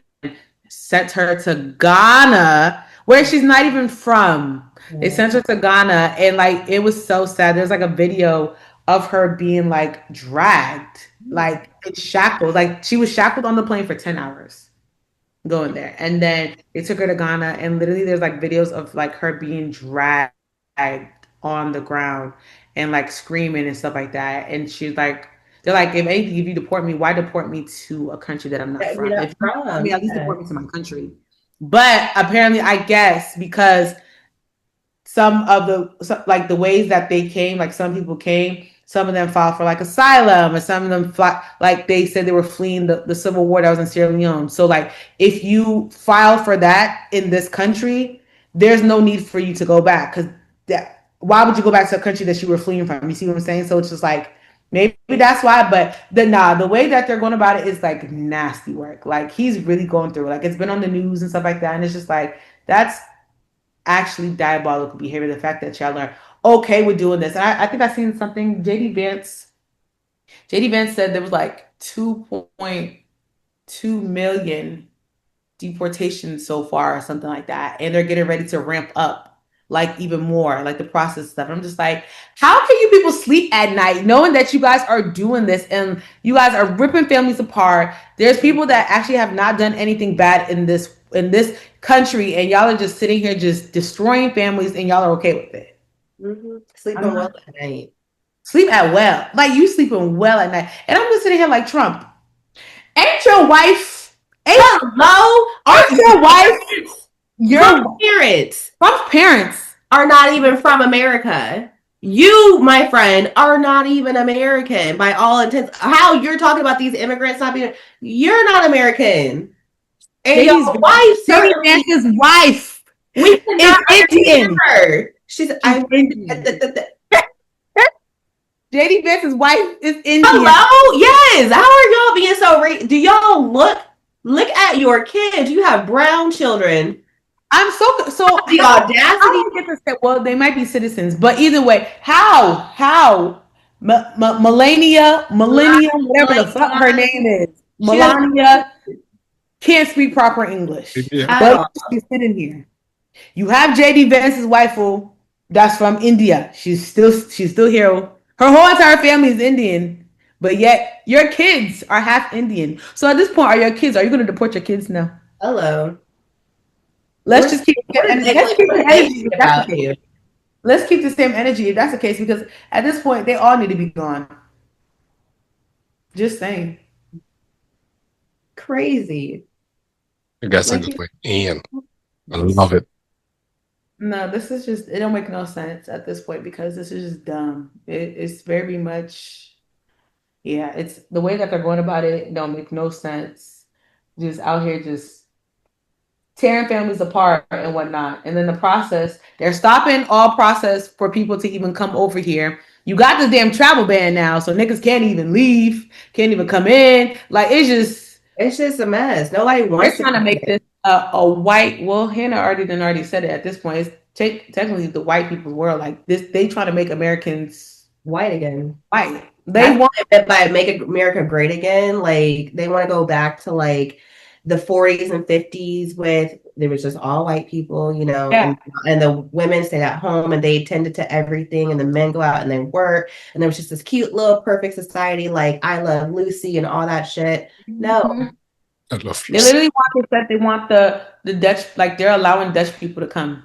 B: sent her to Ghana, where she's not even from. They sent her to Ghana, and like it was so sad. There's like a video of her being like dragged, like in shackles. Like she was shackled on the plane for 10 hours going there. And then they took her to Ghana, and literally there's like videos of like her being dragged on the ground and like screaming and stuff like that. And she's like, they're like, if anything, if you deport me, why deport me to a country that I'm not from? If you deport me, at least deport me to my country. But apparently, I guess because some of the ways that they came, like some people came, some of them filed for like asylum, or some of them like they said they were fleeing the civil war that was in Sierra Leone. So like if you file for that in this country, there's no need for you to go back, because why would you go back to a country that you were fleeing from? You see what I'm saying? So it's just like maybe that's why, but the way that they're going about it is like nasty work. Like he's really going through it. Like it's been on the news and stuff like that, and it's just like that's actually diabolical behavior. The fact that y'all are okay with doing this. And I think I seen something. JD Vance said there was like 2.2 million deportations so far or something like that. And they're getting ready to ramp up like even more, like the process stuff. And I'm just like, how can you people sleep at night knowing that you guys are doing this and you guys are ripping families apart? There's people that actually have not done anything bad in this country, and y'all are just sitting here just destroying families, and y'all are okay with it.
C: Sleeping well at night.
B: Sleep at well. Like you sleeping well at night. And I'm just sitting here like, Trump, ain't your wife,
C: hello?
B: Aren't your wife, your
C: parents?
B: Trump's parents
C: are not even from America. You, my friend, are not even American by all intents. How you're talking about these immigrants not being, you're not American. And your wife,
B: Vance's wife,
C: we
B: is Indian.
C: Her. She's
B: Indian. JD Vance's wife is Indian.
C: Hello? Yes. How are y'all being so do y'all look at your kids? You have brown children.
B: I'm so
C: the audacity.
B: Well, they might be citizens, but either way, how Melania, whatever the fuck her name is, Melania can't speak proper English. But she's sitting here. You have JD Vance's wife, that's from India. She's still here. Her whole entire family is Indian, but yet your kids are half Indian. So at this point, are you going to deport your kids now?
C: Hello.
B: Let's just keep the energy. Let's keep the same energy if that's the case, because at this point, they all need to be gone. Just saying.
C: Crazy.
A: I guess I just went in. I love it.
B: No, this is just, it don't make no sense at this point, because this is just dumb. It's very much, it's the way that they're going about it don't make no sense. Just out here just tearing families apart and whatnot. And then the process, they're stopping all process for people to even come over here. You got this damn travel ban now, so niggas can't even leave, can't even come in. Like it's just
C: a mess. Nobody wants
B: to trying to make this a white. Well, Hannah already said it. At this point, it's technically the white people's world. Like this, they try to make Americans
C: white again.
B: They want
C: by make America great again. Like they want to go back to like the 40s and 50s with there was just all white people, you know,
B: Yeah.
C: and the women stayed at home and they tended to everything, and the men go out and they work, and there was just this cute little perfect society like I Love Lucy and all that shit. No.
A: I love
B: They literally want the Dutch, like they're allowing Dutch people to come.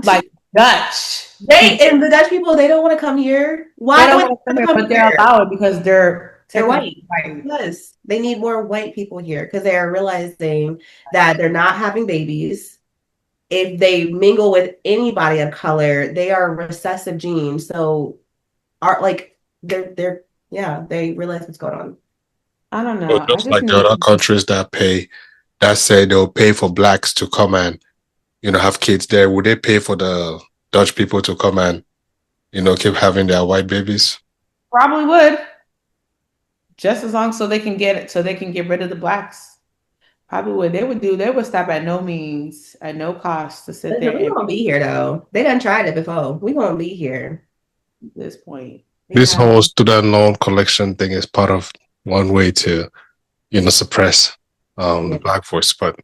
B: Like Dutch.
C: And the Dutch people, they don't want to come here. Why
B: They don't
C: don't
B: want to come
C: they
B: here,
C: come
B: but they're
C: here?
B: allowed because they're
C: white.
B: white.
C: Yes, they need more white people here because they are realizing that they're not having babies. If they mingle with anybody of color, they are recessive genes. So are like they're yeah, they realize what's going on.
B: I don't
A: So
B: know. I
A: just
B: just
A: like the
B: need
A: other countries that say they'll pay for blacks to come and, you know, have kids there, would they pay for the Dutch people to come and, you know, keep having their white babies?
B: probably would. Just as long so they can get it, so they can get rid of the blacks. Probably would. They would stop at no means, at no cost to sit there
C: We
B: and
C: won't be here though. They done tried it before. We won't be here.
B: at this point.
A: This whole student loan collection thing is part of one way to, you know, suppress the black voice. But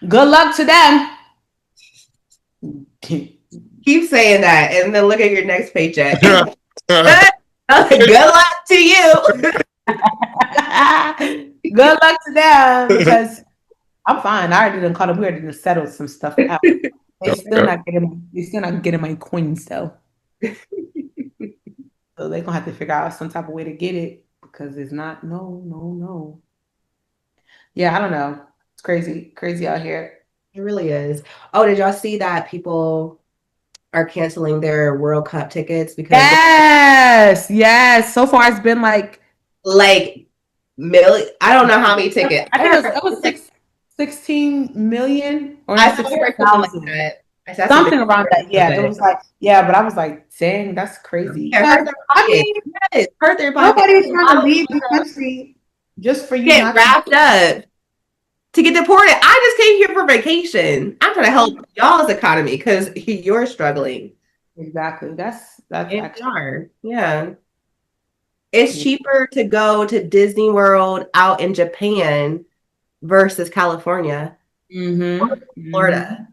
B: good luck to them.
C: Keep saying that, and then look at your next paycheck. Good luck to you.
B: Good luck to them because I'm fine. I already done called them. We already done settled some stuff out. They still not getting my coins though. So they're gonna have to figure out some type of way to get it because it's not no. Yeah, I don't know. It's crazy out here.
C: It really is. Oh, did y'all see that people are canceling their World Cup tickets because
B: yes. So far it's been like
C: million. I don't know how many tickets.
B: I think it was 16 million or
C: I saw something like that.
B: Something around that. Yeah, it was like, yeah, but I was like, dang, that's crazy.
C: Yeah, hurt their pocket. Hurt their pocket.
B: Nobody's trying to leave the country just for you
C: get wrapped up to get deported. I just came here for vacation. I'm trying to help y'all's economy because you're struggling.
B: Exactly. That's
C: actually, yeah. It's cheaper to go to Disney World out in Japan versus California, Florida.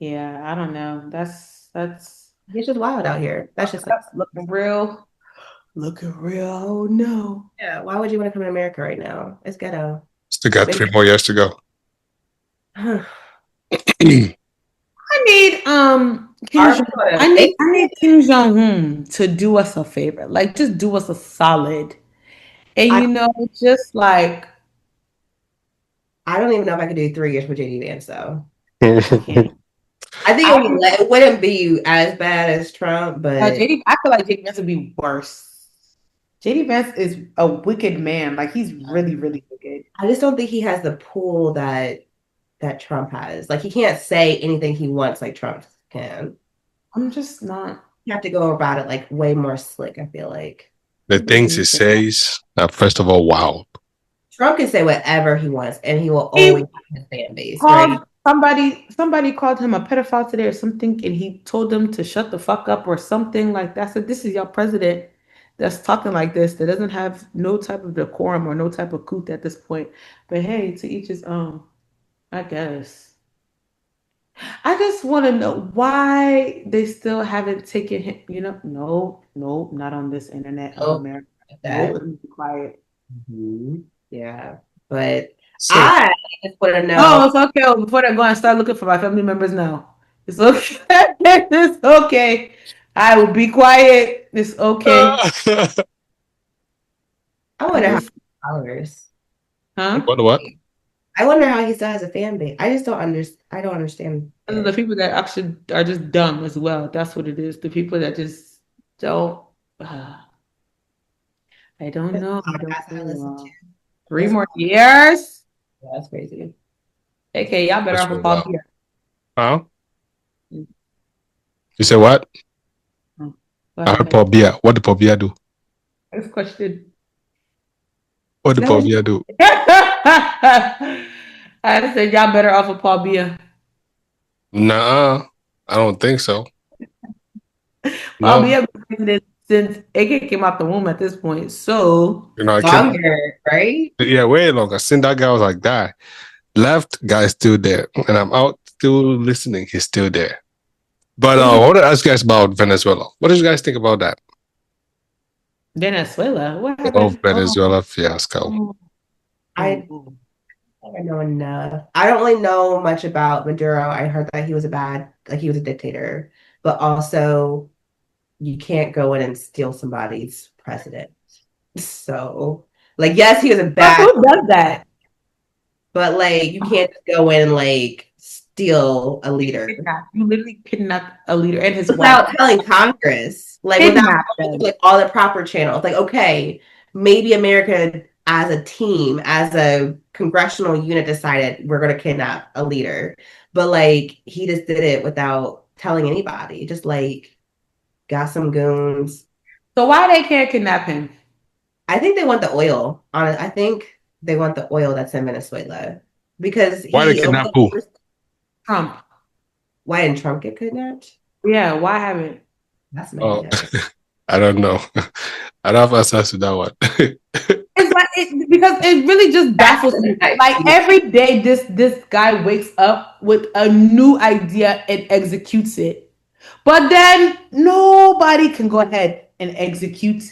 B: Yeah, I don't know. That's
C: it's just wild out here. That's just
B: looking real. Oh no.
C: Yeah, why would you want to come to America right now? It's ghetto.
A: Still got 3 more years to go.
B: I need Kim Jong-un to do us a favor. Like just do us a solid. And just like
C: I don't even know if I could do 3 years for JD Vance though. I think it wouldn't be as bad as Trump, but
B: I feel like JD Vance would be worse. JD Vance is a wicked man. Like he's really, really wicked.
C: I just don't think he has the pull that Trump has. Like he can't say anything he wants like Trump can.
B: I'm just not.
C: You have to go about it like way more slick, I feel like.
A: The things he says are, first of all, wow.
C: Trump can say whatever he wants and he will always have his fan base, right?
B: Somebody called him a pedophile today or something, and he told them to shut the fuck up or something like that. So this is your president that's talking like this, that doesn't have no type of decorum or no type of couth at this point. But hey, to each his own, I guess. I just want to know why they still haven't taken him. No, not on this internet of America. Nope, be quiet.
C: Yeah, but I just want to know.
B: Oh, it's okay. Before they go and start looking for my family members now. It's okay. It's okay. I will be quiet. It's okay.
C: I wonder how followers.
B: Huh?
A: What?
C: I wonder how he still has a fan base. I just don't understand. I don't understand.
B: The people that actually are just dumb as well. That's what it is. The people that just don't. I don't know. 3 more years.
C: Yeah, that's crazy.
B: Okay, y'all better off with Paul Beer.
A: Huh? You say what? I heard Paul Beer. What did Paul Beer do?
B: Next question.
A: What did Paul Beer do?
B: I said y'all better off with Paul Beer.
A: Nah, I don't think so.
B: Paul Beer was president since AK came out the womb at this point. So
C: longer, right?
A: Yeah, way longer. Since that guy was like that, left guy's still there, and I'm out still listening. He's still there. But I want to ask you guys about Venezuela. What do you guys think about that?
B: Venezuela, what
A: The whole
B: happened?
A: Venezuela fiasco.
C: I don't know enough. I don't really know much about Maduro. I heard that he was he was a dictator, but also you can't go in and steal somebody's president. So, like, yes, he was a bad.
B: Who does that?
C: But like, you can't just go in and like steal a leader.
B: You literally kidnap a leader and his
C: without
B: wife.
C: telling Congress, like without like all the proper channels. Like, okay, maybe America as a team, as a congressional unit decided we're going to kidnap a leader, but like he just did it without telling anybody. Just like got some goons.
B: So why they can't kidnap him?
C: I think they want the oil. I think they want the oil that's in Venezuela because
A: why they kidnap who?
B: Trump.
C: Why didn't Trump get kidnapped?
B: Yeah, why haven't?
C: That's
A: I don't know. I don't have answers to that one.
B: It's like because it really just baffles me. Like every day, this guy wakes up with a new idea and executes it, but then nobody can go ahead and execute.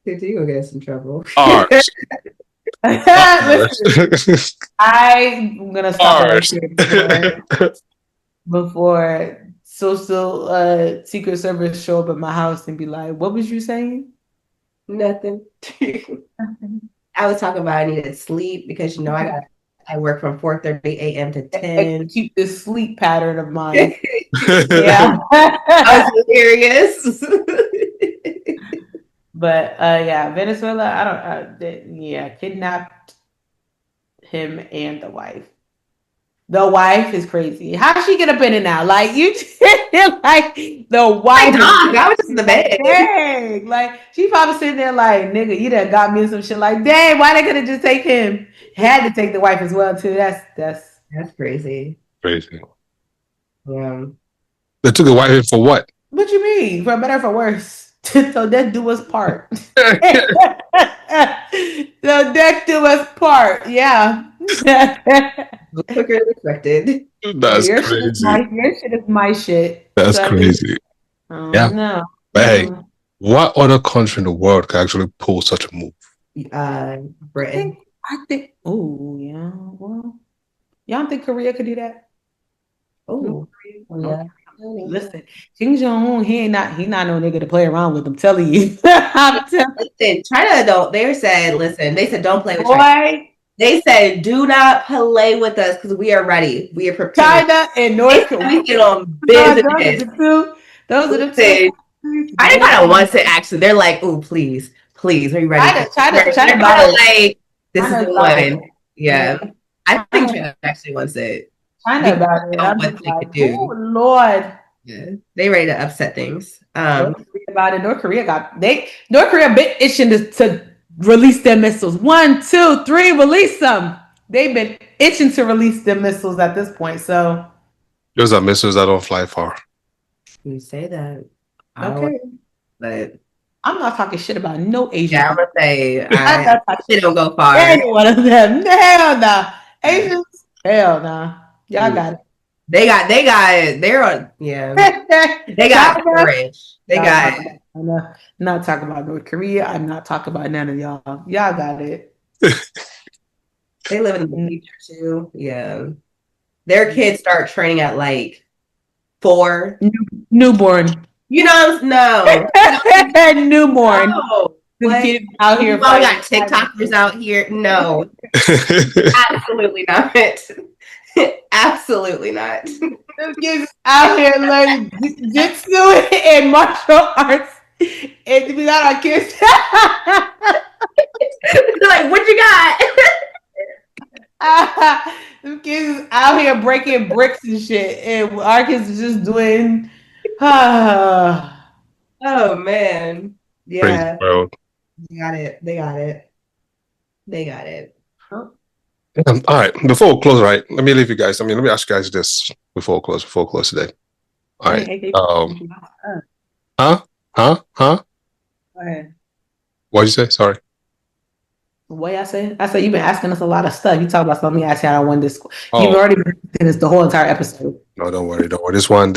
C: Dude, you gonna get us in trouble.
B: Listen, I'm gonna stop it before social Secret Service show up at my house and be like, "What was you saying?"
C: Nothing. I was talking about I needed sleep because I work from 4:30 a.m. to 10.
B: Keep this sleep pattern of mine. Yeah,
C: I was hilarious.
B: But yeah, Venezuela, kidnapped him and the wife. The wife is crazy. How she get up in it now? Like you like the wife.
C: I was just in the bed.
B: Dang. Like she probably sitting there like, nigga, you done got me some shit. Like, dang, why they couldn't just take him? Had to take the wife as well too. That's
C: crazy.
A: Crazy.
C: Yeah.
A: They took the wife in for what?
B: What you mean? For better or for worse? So death do us part. So death do us part. Yeah.
C: Quicker than expected.
A: That's crazy.
B: Your shit is my shit.
A: That's crazy. Yeah.
B: No.
A: But hey, what other country in the world can actually pull such a move?
C: Britain.
B: I think. Oh yeah. Well, y'all think Korea could do that?
C: Oh yeah.
B: Listen, Kim Jong-un, he not no nigga to play around with. I'm telling you.
C: Listen, China don't. They said don't play with China. They said do not play with us because we are ready. We are prepared.
B: China and North Korea.
C: We get on business.
B: Those are the two.
C: I kind of wants it actually. They're like, oh please, are you ready?
B: China
C: like this is the one. Yeah. I think China actually wants it.
B: China about it. I'm just like, oh Lord.
C: Yeah, they ready to upset things.
B: About it. North Korea been itching to release their missiles. 1, 2, 3, release them. They've been itching to release their missiles at this point. So
A: those are missiles that don't fly far.
C: You say that.
B: Okay.
C: But
B: I'm not talking shit about no Asian.
C: Yeah, I'm gonna say they don't go far.
B: Any one of them. Hell no. Asians. Hell no. Y'all got it.
C: They got it. They're on. Yeah. They got courage. They got it.
B: I'm not talking about North Korea. I'm not talking about none of y'all. Y'all got it.
C: They live in the future too. Yeah. Their kids start training at like 4.
B: Newborn.
C: You know, no.
B: Newborn.
C: No.
B: Kids out here.
C: We got TikTokers out here. No. Absolutely not. Absolutely not.
B: Those kids out here learning jitsu and martial arts. And we got our kids.
C: Like, what you got?
B: Them kids out here breaking bricks and shit. And our kids are just doing. Oh,
C: man. Yeah.
A: Crazy,
C: They got it.
A: All right. Before we close, right? Let me leave you guys. Let me ask you guys this before we close today. All right.
B: Hey,
A: Huh? Huh?
B: Go ahead.
A: What'd you say? Sorry.
B: What I say? I said you've been asking us a lot of stuff. You talk about something. I said I won this. You've
A: Oh,
B: already been asking this the whole entire episode.
A: no, don't worry. Don't worry. This one,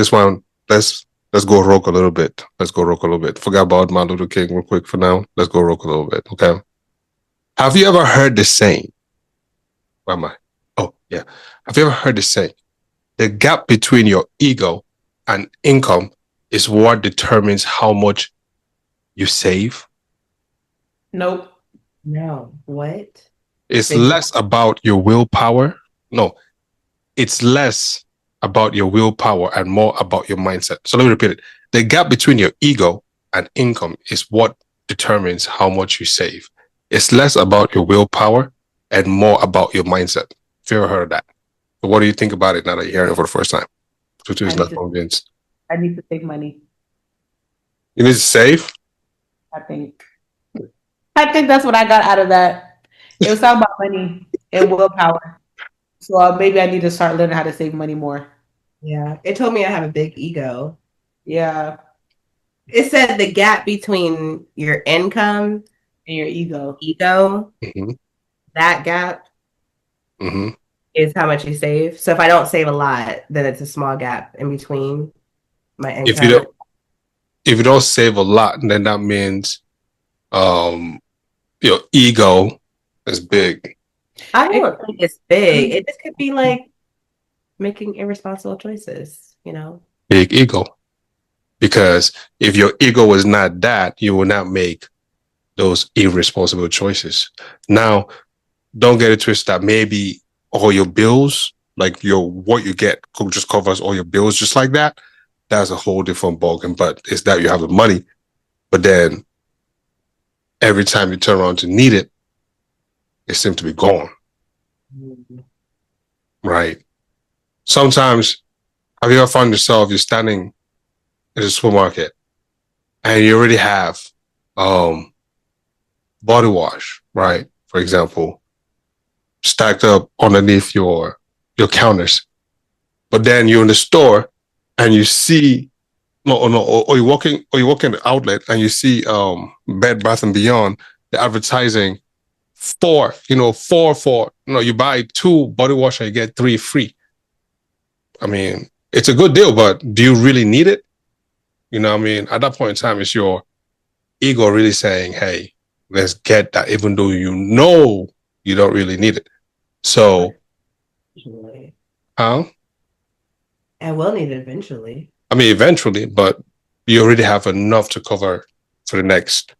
A: let's go rogue a little bit. Let's go rogue a little bit. Forget about Martin Luther King real quick for now. Let's go rogue a little bit. Okay. Have you ever heard the saying? Where am I? Oh, yeah. Have you ever heard the saying? The gap between your ego and income is what determines how much you save.
B: Nope.
C: No. What?
A: It's
C: Big-
A: less about your willpower. No, it's less about your willpower and more about your mindset. So let me repeat it. The gap between your ego and income is what determines how much you save. It's less about your willpower and more about your mindset. Have you ever heard of that? So what do you think about it now that you're hearing it for the first time? Tutu is not convinced.
B: I need to save money.
A: You need to save?
B: I think that's what I got out of that. It was talking about money and willpower. So maybe I need to start learning how to save money more.
C: Yeah. It told me I have a big ego.
B: Yeah.
C: It said the gap between your income
B: And your ego.
A: Mm-hmm.
C: That gap
A: Mm-hmm.
C: is how much you save. So if I don't save a lot, then it's a small gap in between my income.
A: If you don't save a lot, then that means your ego is big.
C: I don't think it's big. It just could be like making irresponsible choices, you know?
A: Big ego. Because if your ego was not that, you will not make those irresponsible choices. Now, don't get it twisted that maybe all your bills, like what you get just covers all your bills just like that. That's a whole different ballgame. But it's that you have the money, but then every time you turn around to need it, it seems to be gone.
C: Mm-hmm.
A: Right. Sometimes, have you ever found yourself, you're standing in a supermarket and you already have body wash, right? For example, stacked up underneath your counters. But then you're in the store and you see or you're walking the outlet and you see Bed Bath and Beyond, the advertising you buy 2 body wash and you get 3 free. I mean, it's a good deal, but do you really need it? You know what I mean? At that point in time, it's your ego really saying, hey, let's get that, even though you know you don't really need it. So,
C: I will need it eventually.
A: I mean, eventually, but you already have enough to cover for the next,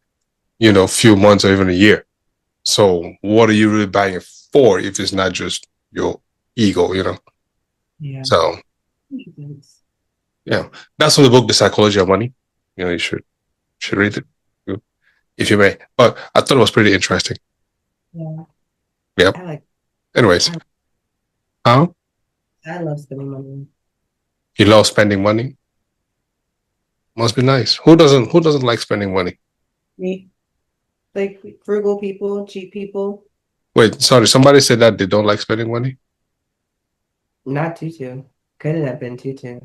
A: few months or even a year. So what are you really buying it for if it's not just your ego,
C: Yeah.
A: So, yeah, that's from the book, The Psychology of Money. You should read it if you may. But I thought it was pretty interesting.
C: Yeah.
A: Yep. Anyways,
C: I love spending money.
A: You love spending money? Must be nice. Who doesn't like spending money?
C: Me. Like frugal people, cheap people.
A: Wait, sorry. Somebody said that they don't like spending money?
C: Not Tutu. Couldn't have been Tutu.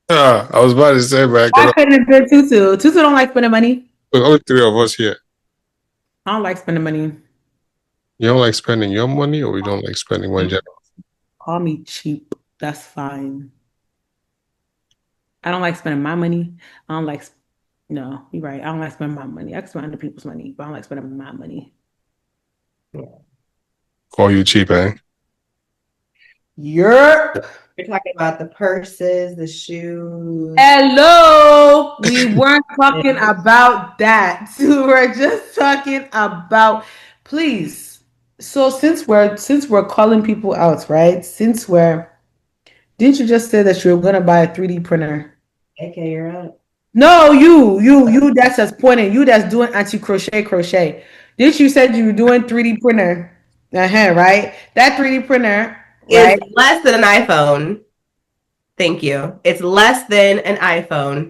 A: I was about to say, man.
B: I couldn't have been Tutu. Tutu don't like spending money.
A: There's only 3 of us here.
B: I don't like spending money.
A: You don't like spending your money, or you don't like spending money in general?
B: Call me cheap. That's fine. I don't like spending my money. I don't like. No, you're right. I don't like spending my money. I can spend other people's money, but I don't like spending my money.
C: Yeah.
A: Call you cheap, eh?
B: You're
C: talking about the purses, the shoes.
B: Hello. We weren't talking about that. We were just talking about, please. So since we're calling people out, right? Didn't you just say that you were gonna buy a 3D printer?
C: Okay, you're up.
B: No, you that's just pointing. You that's doing crochet. Didn't you said you were doing 3D printer? Right? That 3D printer, right?
C: Is less than an iPhone. Thank you. It's less than an iPhone.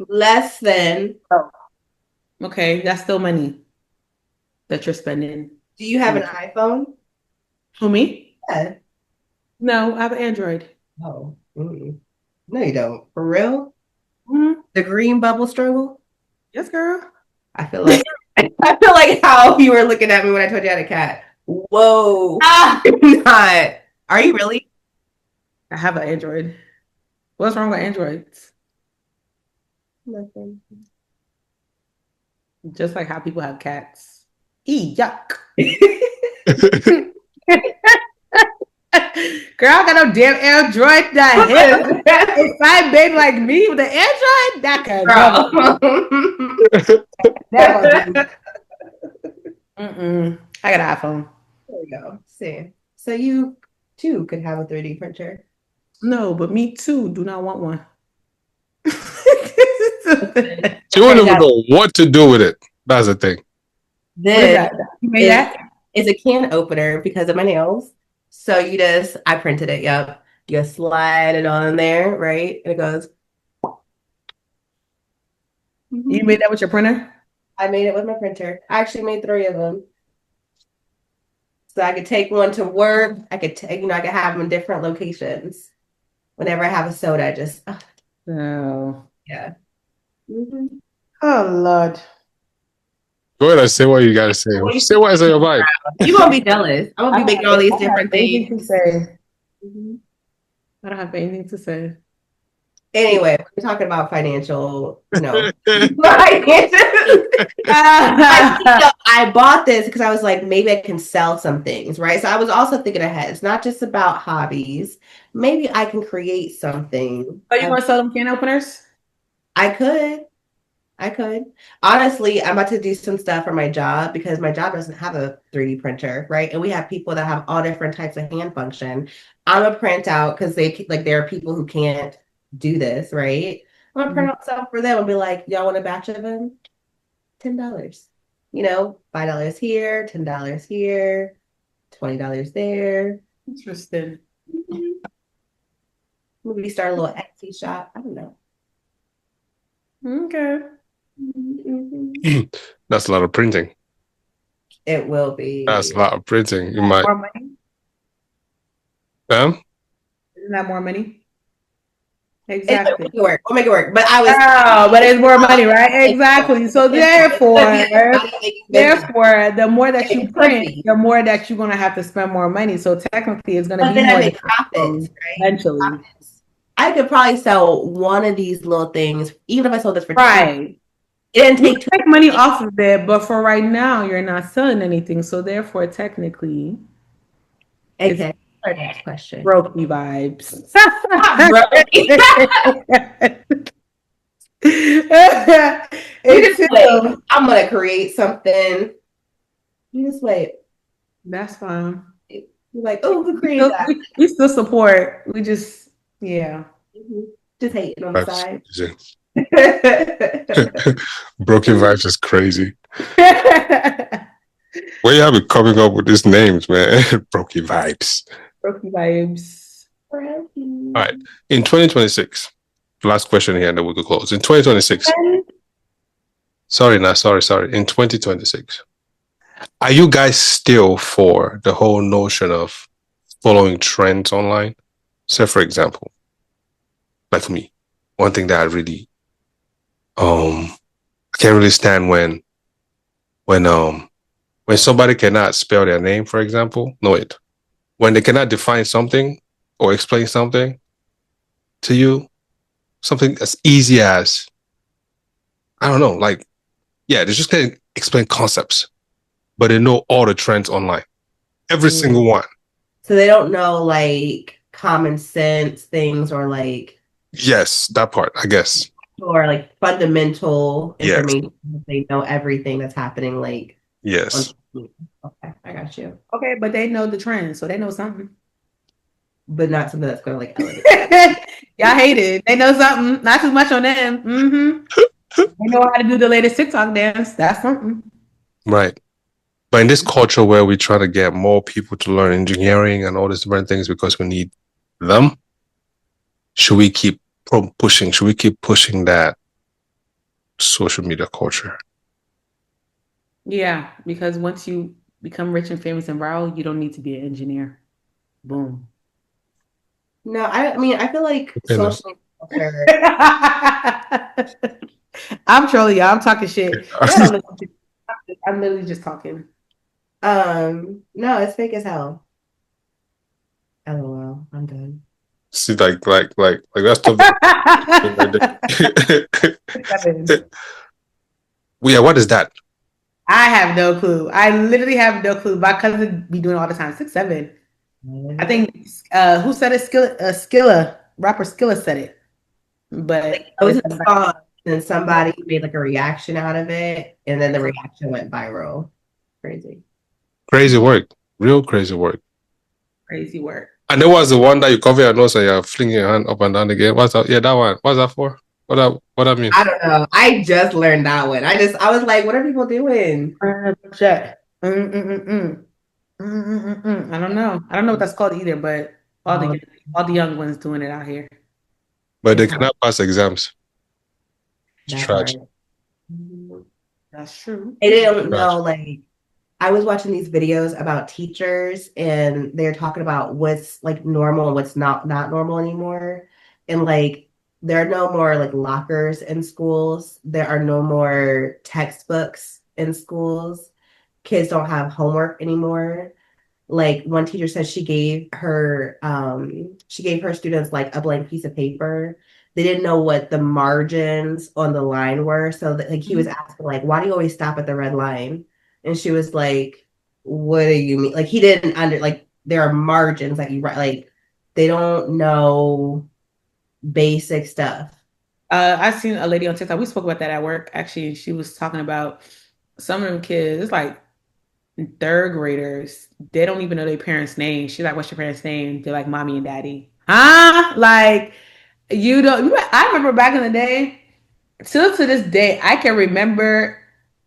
C: Less than.
B: Oh. Okay, that's still money that you're spending.
C: Do you have an iPhone?
B: Who, me?
C: Yeah.
B: No, I have an Android.
C: Oh. No, you don't. For real?
B: Mm-hmm.
C: The green bubble struggle?
B: Yes, girl.
C: I feel like how you were looking at me when I told you I had a cat. Whoa. Not. Are you really?
B: I have an Android. What's wrong with Androids?
C: Nothing.
B: Just like how people have cats. Yuck. Girl, I got no damn Android. The hell? If I big like me with the Android, that could never. I got an iPhone.
C: There we go. See. So you too could have a 3D printer.
B: No, but me too. Do not want one.
A: She wouldn't even know what to do with it. That's the thing.
C: This
B: you made that?
C: Is a can opener because of my nails. So I printed it. Yep. You just slide it on there, right? And it goes.
B: You made that with your printer?
C: I made it with my printer. I actually made 3 of them. So I could take one to work. I could take, I could have them in different locations. Whenever I have a soda, I just.
B: Oh.
C: Yeah.
B: Oh, Lord.
A: Go ahead and say what you gotta say. Say what is on your mind.
C: You're gonna be jealous. I'm gonna be making all these different things.
B: To say. I don't have anything to say.
C: Anyway, we're talking about financial, I bought this because I was like, maybe I can sell some things, right? So I was also thinking ahead. It's not just about hobbies. Maybe I can create something.
B: Oh, you want to sell them can openers?
C: I could. Honestly, I'm about to do some stuff for my job because my job doesn't have a 3D printer, right? And we have people that have all different types of hand function. I'm gonna print out because there are people who can't do this, right? I'm gonna print out stuff for them and be like, y'all want a batch of them? $10. $5 here, $10 here, $20 there.
B: Interesting.
C: Maybe start a little Etsy shop. I don't know.
B: Okay.
A: That's a lot of printing.
C: It will be.
A: That's a lot of printing. You might.
B: More money? Isn't that more money? Exactly.
C: We'll make it work. But
B: but it's more money, right? Exactly. So therefore, the more that you print, the more that you're gonna have to spend more money. So technically, it's gonna be more
C: profits, right?
B: Eventually.
C: I could probably sell one of these little things, even if I sold this for
B: right.
C: It didn't take
B: money off of it, but for right now, you're not selling anything. So therefore, technically,
C: okay. Our next question.
B: Brokey vibes.
C: I'm gonna create something. You just wait.
B: That's fine.
C: You're like, oh, who created that?
B: We still support. We just, yeah.
C: Just hating on the side.
A: Broken vibes is crazy. Where you have it coming up with these names, man? Broken vibes.
B: Broken vibes.
A: All right. In 2026, last question here, and then we could close. In 2026. Sorry. In 2026, are you guys still for the whole notion of following trends online? Say, for example, like me, one thing that I really I can't really stand when somebody cannot spell their name, for example. When they cannot define something or explain something to you, something as easy as, I don't know, they just can't explain concepts, but they know all the trends online, every single one.
C: So they don't know common sense things or
A: yes, that part, I guess,
C: or fundamental information. They know everything that's happening.
A: Yes.
C: Okay, I got you.
B: Okay, but they know the trends, so they know something.
C: But not something that's going to elevate.
B: Y'all hate it. They know something. Not too much on them. They know how to do the latest TikTok dance. That's something.
A: Right. But in this culture where we try to get more people to learn engineering and all these different things because we need them, should we keep pushing? Should we keep pushing that social media culture?
B: Yeah, because once you become rich and famous and viral, you don't need to be an engineer. Boom.
C: No, I mean, I feel like social Sure.
B: I'm trolling y'all. I'm talking shit. Y'all don't listen to me. I'm literally just talking.
C: No, it's fake as hell. LOL. I'm done.
A: See, like that's tough. Yeah, what is that?
B: I have no clue. I literally have no clue. My cousin be doing it all the time. 6'7". I think who said it? Skilla, rapper Skilla said it. But
C: it was a song, and somebody made like a reaction out of it, and then the reaction went viral.
A: Crazy work. Real crazy work.
B: Crazy work.
A: And there was the one that you cover your nose and you're flinging your hand up and down again. What's that? Yeah, that one. What's that for? What that mean?
C: I don't know. I just learned that one. I was like, what are people doing?
B: I don't know. I don't know what that's called either, but all the young ones doing it out here.
A: But they cannot pass exams. It's tragic.
B: That's true.
C: They didn't know, like, I was watching these videos about teachers, and they're talking about what's like normal and what's not normal anymore. And like, there are no more like lockers in schools. There are no more textbooks in schools. Kids don't have homework anymore. Like, one teacher said she gave her students like a blank piece of paper. They didn't know what the margins on the line were. So that, like, he was asking, like, why do you always stop at the red line? And she was like, what do you mean? Like, he didn't there are margins that you write. Like, they don't know basic stuff.
B: I've seen a lady on TikTok. We spoke about that at work. Actually, she was talking about some of them kids. It's like third graders. They don't even know their parents' name. She's like, "What's your parents' name?" They're like, "Mommy and Daddy." Huh? Like, you don't. I remember back in the day. Still to this day, I can remember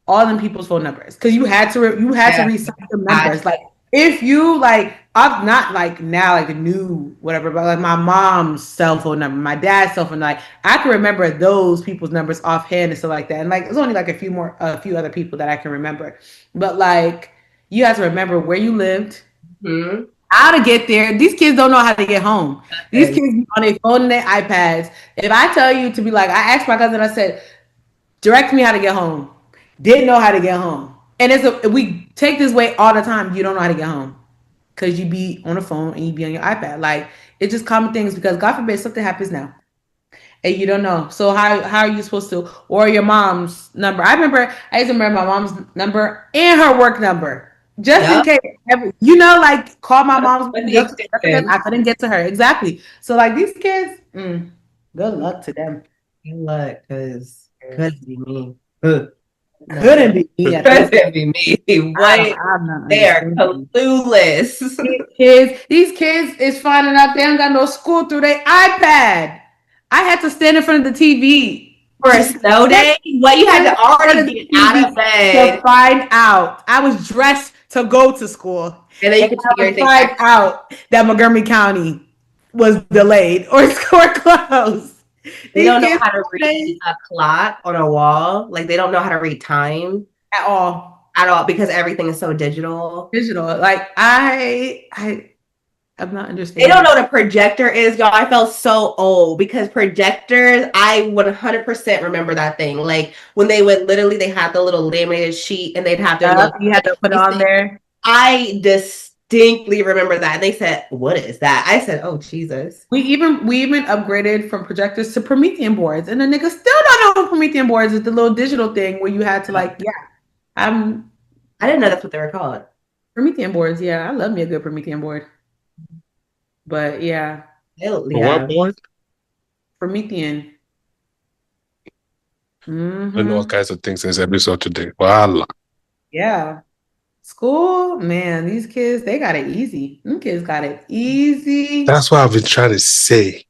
B: all them people's phone numbers because you had to reset the numbers. Like, if you like, I'm not like now like the new whatever, but like my mom's cell phone number, my dad's cell phone, like I can remember those people's numbers offhand and stuff like that. And like there's only like a few other people that I can remember, but like you have to remember where you lived. Mm-hmm. How to get there. These kids don't know how to get home. These kids be on their phone and their iPads. If I tell you to be like, I asked my cousin, I said, direct me how to get home. Didn't know how to get home. And we take this way all the time. You don't know how to get home because you be on the phone and you be on your iPad. Like, it's just common things because God forbid something happens now and you don't know. So how are you supposed to, or your mom's number? I used to remember my mom's number and her work number. Just in case, like call my mom's. I couldn't get to her. Exactly. So like these kids, good luck to them.
C: Good luck, because couldn't be me.
B: Couldn't be me.
C: Couldn't be me. What? They are clueless.
B: These kids is finding out they don't got no school through their iPad. I had to stand in front of the TV.
C: For a snow day? What, you had to already get out of bed
B: to find out. I was dressed to go to school.
C: And then you could
B: find out that Montgomery County was delayed or closed.
C: They don't know how to read a clock on a wall. Like, they don't know how to read time.
B: At all.
C: Because everything is so digital.
B: Like, I'm not understanding.
C: They don't know what a projector is, y'all. I felt so old because projectors, I 100% remember that thing. Like, when they had the little laminated sheet and they'd have to
B: you had to put it on there.
C: I distinctly remember that. And they said, what is that? I said, oh, Jesus.
B: We even upgraded from projectors to Promethean boards. And the niggas still don't know what Promethean boards is, the little digital thing where you had to I
C: didn't know that's what they were called.
B: Promethean boards, yeah. I love me a good Promethean board. But yeah.
A: What board?
B: Promethean.
A: I know all kinds of things in this episode today. Voila.
B: Yeah. School, man, these kids, they got it easy. Them kids got it easy.
A: That's what I've been trying to say.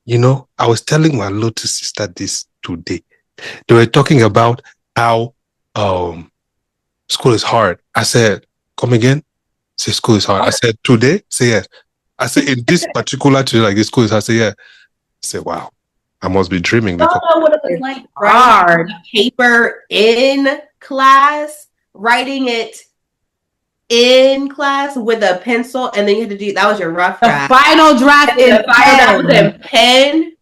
A: I was telling my little sister this today. They were talking about how school is hard. I said, come again? Say school is hard. I said, today? Say yes. I said, in this particular today, like this school is hard. I said, yeah. I said, wow. I must be dreaming.
C: Because I don't know what it was like. Hard. Paper in class, writing it in class with a pencil, and then you had to do that was your rough draft.
B: The final draft
C: that was in pen.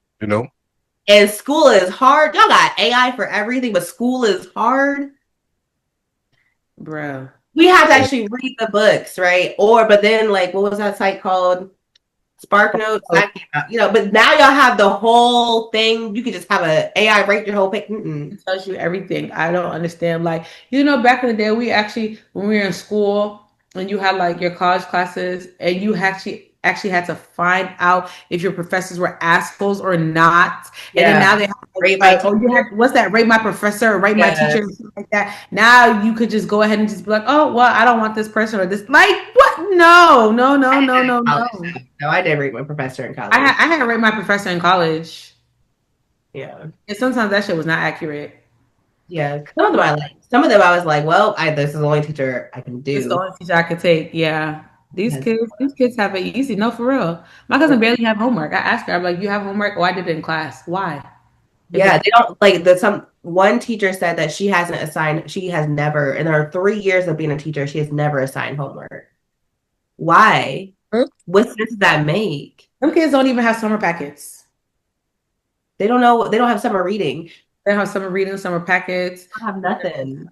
C: And school is hard. Y'all got AI for everything, but school is hard.
B: Bro.
C: We have to actually read the books, right? But then like, what was that site called? Spark Notes, but now y'all have the whole thing. You could just have a AI write your whole page.
B: It tells you everything. I don't understand. Like, back in the day, when we were in school and you had like your college classes and you actually had to find out if your professors were assholes or not. And then now they have
C: rate my teacher.
B: what's that? Rate my professor or rate my teacher, like that. Now you could just go ahead and just be like, oh well, I don't want this person or this. Like what? No.
C: No, I did rate my professor in college.
B: I had to rate my professor in college.
C: Yeah.
B: And sometimes that shit was not accurate.
C: Yeah. Some of them I liked. Some of them I was like, well, this is the only teacher I can do.
B: It's the only teacher I could take. Yeah. These kids have it easy. No, for real. My cousin barely have homework. I asked her, I'm like, you have homework? Oh, I did it in class. Why?
C: Yeah, they don't like one teacher said that she has never, in her 3 years of being a teacher, she has never assigned homework. Why? What sense does that make?
B: Some kids don't even have summer packets.
C: They don't know. They don't have summer reading.
B: They don't have summer reading, summer packets.
C: They don't have nothing.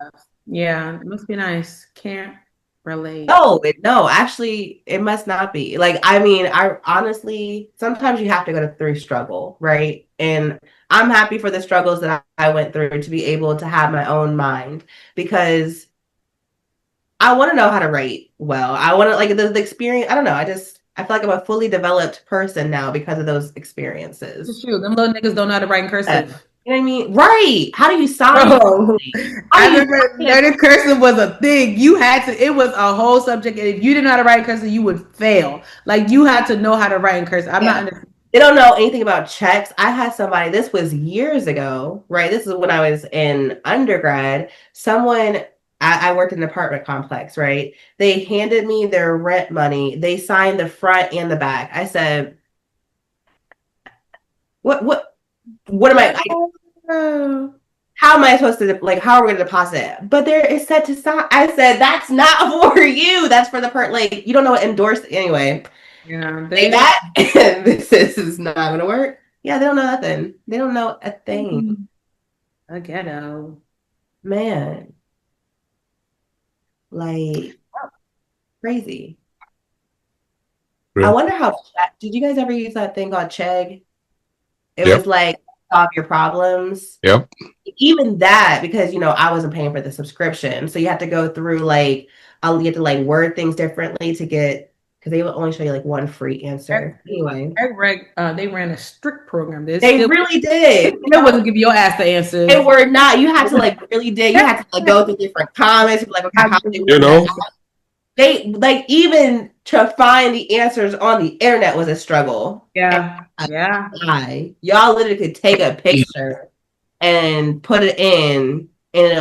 B: Yeah, it must be nice. Can't relate.
C: No, actually, it must not be. Like, I mean, I honestly, sometimes you have to go through struggle, right? And I'm happy for the struggles that I went through to be able to have my own mind, because I want to know how to write well. I want to, like, the experience. I don't know. I feel like I'm a fully developed person now because of those experiences.
B: It's true. Them little niggas don't know how to write in cursive.
C: You know what I mean? Right. How do you sign?
B: I remember learning cursive was a thing. It was a whole subject. And if you didn't know how to write in cursive, you would fail. Like, you had to know how to write in cursive.
C: They don't know anything about checks. I had somebody, this was years ago, right? This is when I was in undergrad. I worked in an apartment complex, right? They handed me their rent money. They signed the front and the back. I said, what am how am I supposed to, like, how are we going to deposit it? But there is set to sign. I said, that's not for you. That's for the like, you don't know what endorsed anyway.
B: Yeah.
C: This is not going to work. Yeah, they don't know nothing. They don't know a thing.
B: A ghetto.
C: Man. Like, crazy. Really? I wonder how, did you guys ever use that thing called Chegg? It was like, solve your problems.
A: Yep.
C: Even that, because, I wasn't paying for the subscription. So you have to go through, like, you have to, like, word things differently to get, because they will only show you, like, one free answer. Anyway.
B: They ran a strict program.
C: They really did.
B: They wasn't giving your ass the answers.
C: They were not. You had to, like, really dig. You had to, like, go through different comments. Like, okay, how they They, like, even to find the answers on the internet was a struggle.
B: Yeah.
C: Y'all literally could take a picture and put it in, and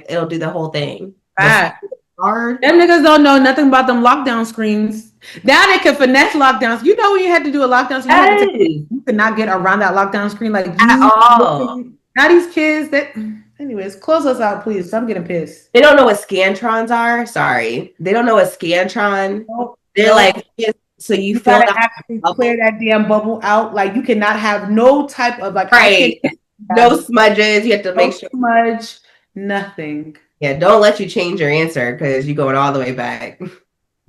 C: it'll do the whole thing. Hard.
B: Them niggas don't know nothing about them lockdown screens. Now they can finesse lockdowns. You know when you had to do a lockdown screen, you could not get around that lockdown screen like
C: at all.
B: Now these kids anyways, close us out, please. I'm getting pissed.
C: They don't know what Scantrons are. Sorry. They don't know what Scantron. They're like, so you feel
B: gotta actually clear that damn bubble out. Like, you cannot have no type of, like,
C: right. No smudges. You have to make sure.
B: Smudge, nothing.
C: Yeah, don't let you change your answer because you're going all the way back.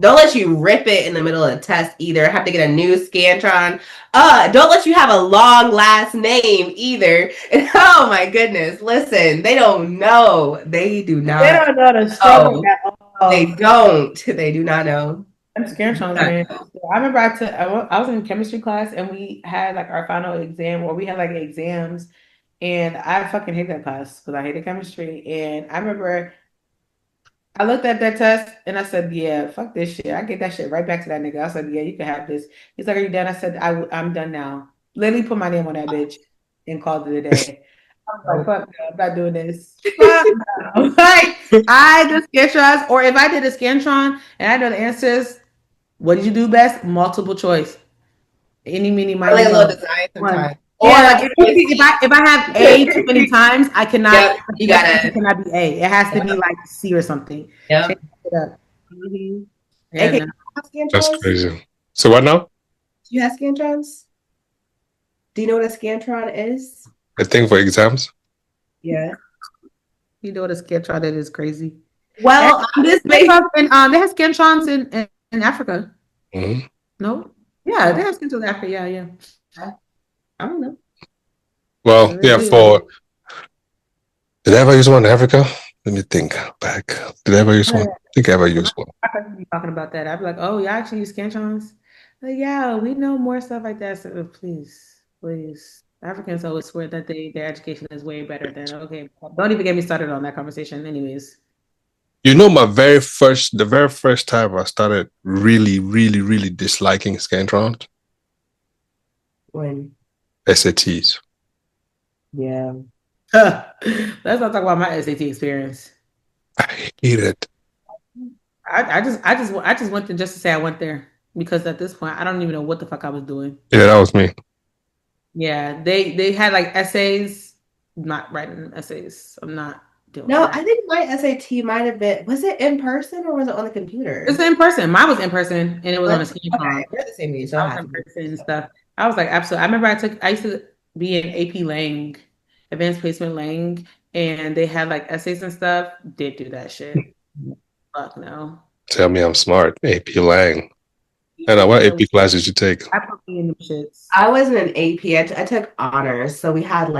C: Don't let you rip it in the middle of the test either. Have to get a new Scantron. Don't let you have a long last name either. And, oh my goodness, listen, they don't know. They do not.
B: They don't know the struggle at all.
C: They don't. They do not know.
B: I'm Scantrons, man. I remember I was in chemistry class and we had, like, our final exam, or we had, like, exams, and I fucking hate that class because I hated chemistry. And I remember I looked at that test and I said, yeah, fuck this shit. I get that shit right back to that nigga. I said, yeah, you can have this. He's like, are you done? I said, I'm done now. Literally put my name on that bitch and called it a day. I was like, fuck no, I'm not doing this. Fuck no. Like, I did Scantrons, or if I did a Scantron and I know the answers, what did you do best? Multiple choice. Any, mini, my.
C: Like a little design sometimes.
B: Or like, if I have A too many times, I cannot.
C: Yep, you gotta.
B: It cannot be A. It has to be like C or something.
C: Yeah.
B: Mm-hmm.
C: Yeah,
A: that's crazy. So what now?
C: Do you have Scantrons? Do you know what a Scantron is?
A: A thing for exams?
C: Yeah.
B: You know what a scantron is crazy.
C: Well, I'm just
B: They
C: making.
B: have, they have scantrons in Africa.
A: Mm-hmm.
B: No? Yeah, they have scantrons in Africa. Yeah, yeah.
C: I don't know.
A: Well,
B: They
A: yeah,
B: do.
A: did I ever use one in Africa? Let me think back. Did I ever use one? I think I ever used one.
B: I could be talking about that. I'd be like, oh, y'all actually use scantrons? Like, yeah, we know more stuff like that. So please, please. Africans always swear that their education is way better than okay. Don't even get me started on that conversation. Anyways.
A: You know, the very first time I started really, really, really disliking Scantrons,
C: When,
A: SATs.
C: yeah.
B: Let's not talk about my SAT experience.
A: I hate it.
B: I just went there just to say I went there because at this point I don't even know what the fuck I was doing.
A: Yeah, that was me.
B: Yeah, they had like essays. I'm not writing essays. I'm not doing
C: No,
B: that.
C: I think my SAT might have been. Was it in person or was it on the computer?
B: It's in person. Mine was in person and it was on a Scantron.
C: Okay, we're the same age. So
B: I
C: I
B: was
C: have
B: in
C: to be.
B: person and stuff. I was like, absolutely. I remember I used to be in AP Lang, Advanced Placement Lang, and they had like essays and stuff. Did do that shit. Fuck no.
A: Tell me I'm smart. AP Lang. And what AP class did you take?
B: I put me in them shits.
C: I wasn't an AP. I took honors. So we had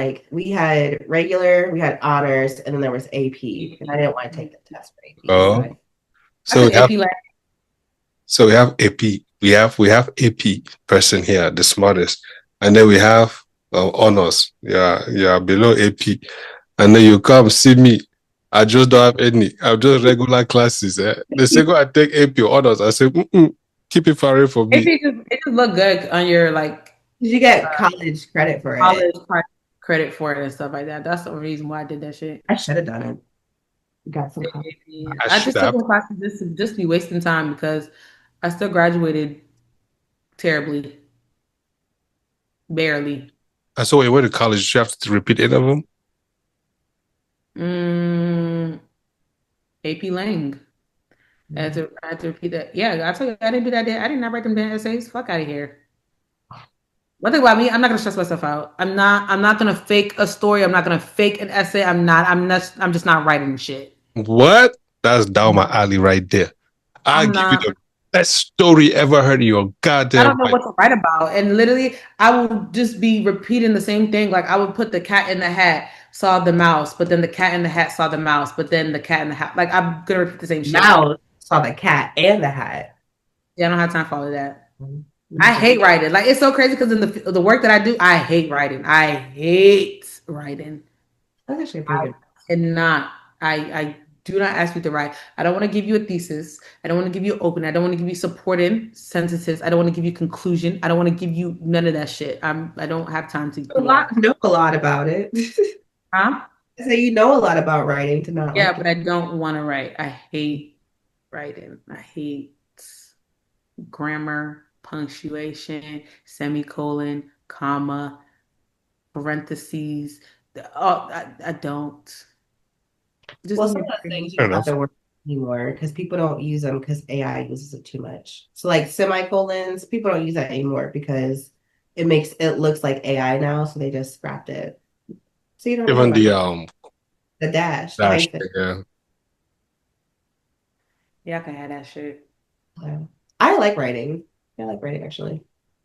C: regular, we had honors, and then there was AP. And I didn't want to take the test for AP.
A: Oh,
B: I
A: so
B: took AP Lang.
A: we have AP. We have AP person here, the smartest, and then we have honors. Yeah, below AP, and then you come see me. I just don't have any. I'm just regular classes. The second I take AP or honors, I say, keep it far away from
B: AP
A: me.
B: it just look good on your like
C: Did you get college credit for it?
B: college credit for it and stuff like that. That's the reason why I did that shit.
C: I should have done it. Got some college.
B: I just took one class just to be wasting time because I still graduated terribly. Barely.
A: So when you went to college, you have to repeat any of them?
B: AP Lang. I had to repeat that. Yeah, I told you I didn't do that. I did not write them damn essays. Fuck out of here. One thing about me, I'm not gonna stress myself out. I'm not gonna fake a story. I'm not gonna fake an essay. I'm just not writing shit.
A: What? That's down my alley right there. I'll give you the best story ever heard in your goddamn
B: I don't know
A: life.
B: what to write about. And literally, I will just be repeating the same thing. Like I would put the cat in the hat saw the mouse, but then the cat in the hat saw the mouse, but then the cat in the hat. Like I'm gonna repeat the same shit.
C: Mouse saw the cat and the hat.
B: Yeah, I don't have time for all of that. I hate writing. Like it's so crazy because in the work that I do, I hate writing. I hate writing.
C: That's actually pretty good.
B: I do not ask you to write. I don't want to give you a thesis. I don't want to give you open. I don't want to give you supporting sentences. I don't want to give you conclusion. I don't want to give you none of that shit. I don't have time to
C: know a lot about it.
B: Huh?
C: So you know a lot about writing to not.
B: Yeah, but I don't want to write. I hate writing. I hate grammar, punctuation, semicolon, comma, parentheses. Oh, I don't. Just
C: well, some of the things you have to work anymore because people don't use them because AI uses it too much. So like semicolons, people don't use that anymore because it looks like AI now, so they just scrapped it. So you don't
A: even
C: the dash, the
A: dash
C: hyphen.
B: Yeah, I can have that shit.
C: I like writing. I like writing actually.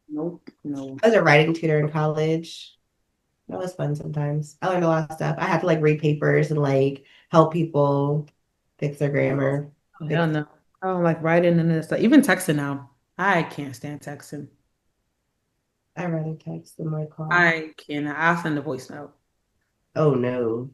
B: Nope, no.
C: I was a writing tutor in college. That was fun sometimes. I learned a lot of stuff. I had to like read papers and like help people fix their grammar.
B: Oh, hell no. I don't like writing and this stuff. Even texting now. I can't stand texting.
C: I rather text than my call.
B: I cannot. I'll send a voice note.
C: Oh no.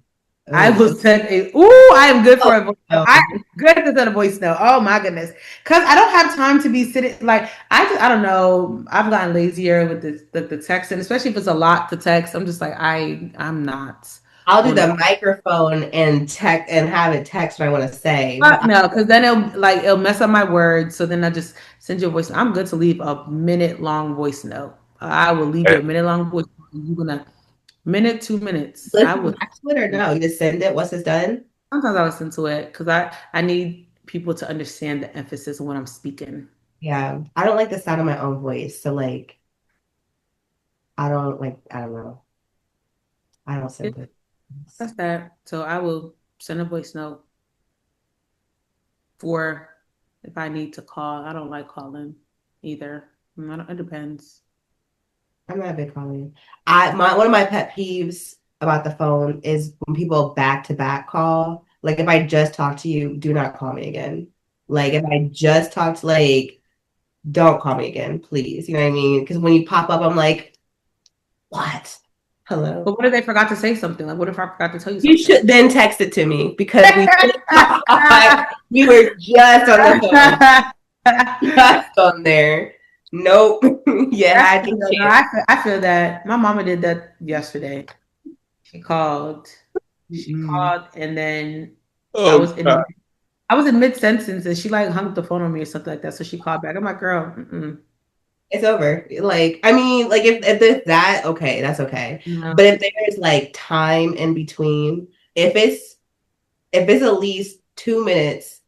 B: I will send I am good for a voice note. I'm good to send a voice note. Oh my goodness. Because I don't have time to be sitting like I don't know. I've gotten lazier with the text, and especially if it's a lot to text. I'm just like, I'm not.
C: I'll do the microphone and text and have it text what I want to say.
B: No, because then it'll mess up my words. So then I just send you a voice note. I'm good to leave a minute-long voice note. I will leave you a minute-long voice note. You're gonna minute, 2 minutes.
C: I would back to it or no? You just send it once it's done?
B: Sometimes I listen to it because I need people to understand the emphasis of when I'm speaking.
C: Yeah. I don't like the sound of my own voice. So like I don't know. I don't send voice notes.
B: That's that. So I will send a voice note for if I need to call. I don't like calling either. It depends.
C: I'm not a big calling. One of my pet peeves about the phone is when people back to back call. Like if I just talk to you, do not call me again. Like if I just talked, like, don't call me again, please. You know what I mean? Because when you pop up, I'm like, what? Hello.
B: But what if they forgot to say something? Like, what if I forgot to tell you something?
C: You should then text it to me because we were just on the phone. Just on there. Nope. Yeah,
B: I feel that. My mama did that yesterday. She called. She called, and then I was in mid sentence, and she like hung up the phone on me or something like that. So she called back. I'm like, girl,
C: it's over. Like, I mean, like if there's that, okay, that's okay.
B: no.
C: But if there's like time in between, if it's at least 2 minutes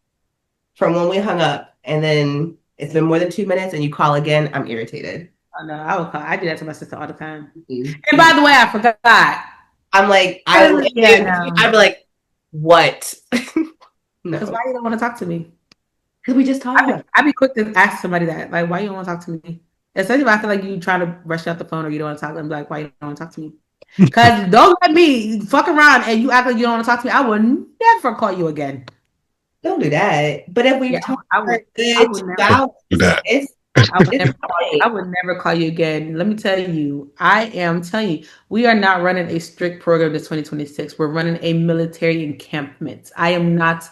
C: from when we hung up, and then it's been more than 2 minutes, and you call again, I'm irritated.
B: Oh, no, I would call. I do that to my sister all the time. Mm-hmm. And by the way, I forgot.
C: I'm like, I'd be like, what?
B: No. Because why you don't want to talk to me?
C: Because we just talked.
B: I'd be quick to ask somebody that, like, why you don't want to talk to me? Especially if I feel like you trying to rush out the phone or you don't want to talk. I'm like, why you don't want to talk to me? Because don't let me fuck around and you act like you don't want to talk to me. I will never call you again.
C: Don't do that. But if we talk, I would
B: never call you again. Let me tell you, I am telling you, we are not running a strict program this 2026. We're running a military encampment. I'm not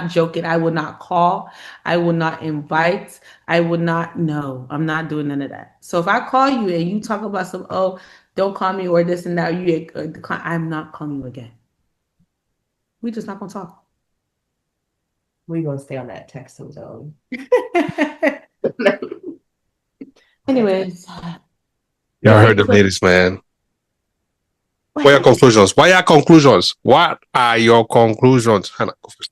B: joking. I will not call. I will not invite. No, I'm not doing none of that. So if I call you and you talk about don't call me or this and that, you decline, I'm not calling you again. We're just not going to talk.
C: We're going to stay on that texting zone.
B: Anyways.
A: Y'all heard the latest, man. What are your conclusions? What are your conclusions? Hannah, go first.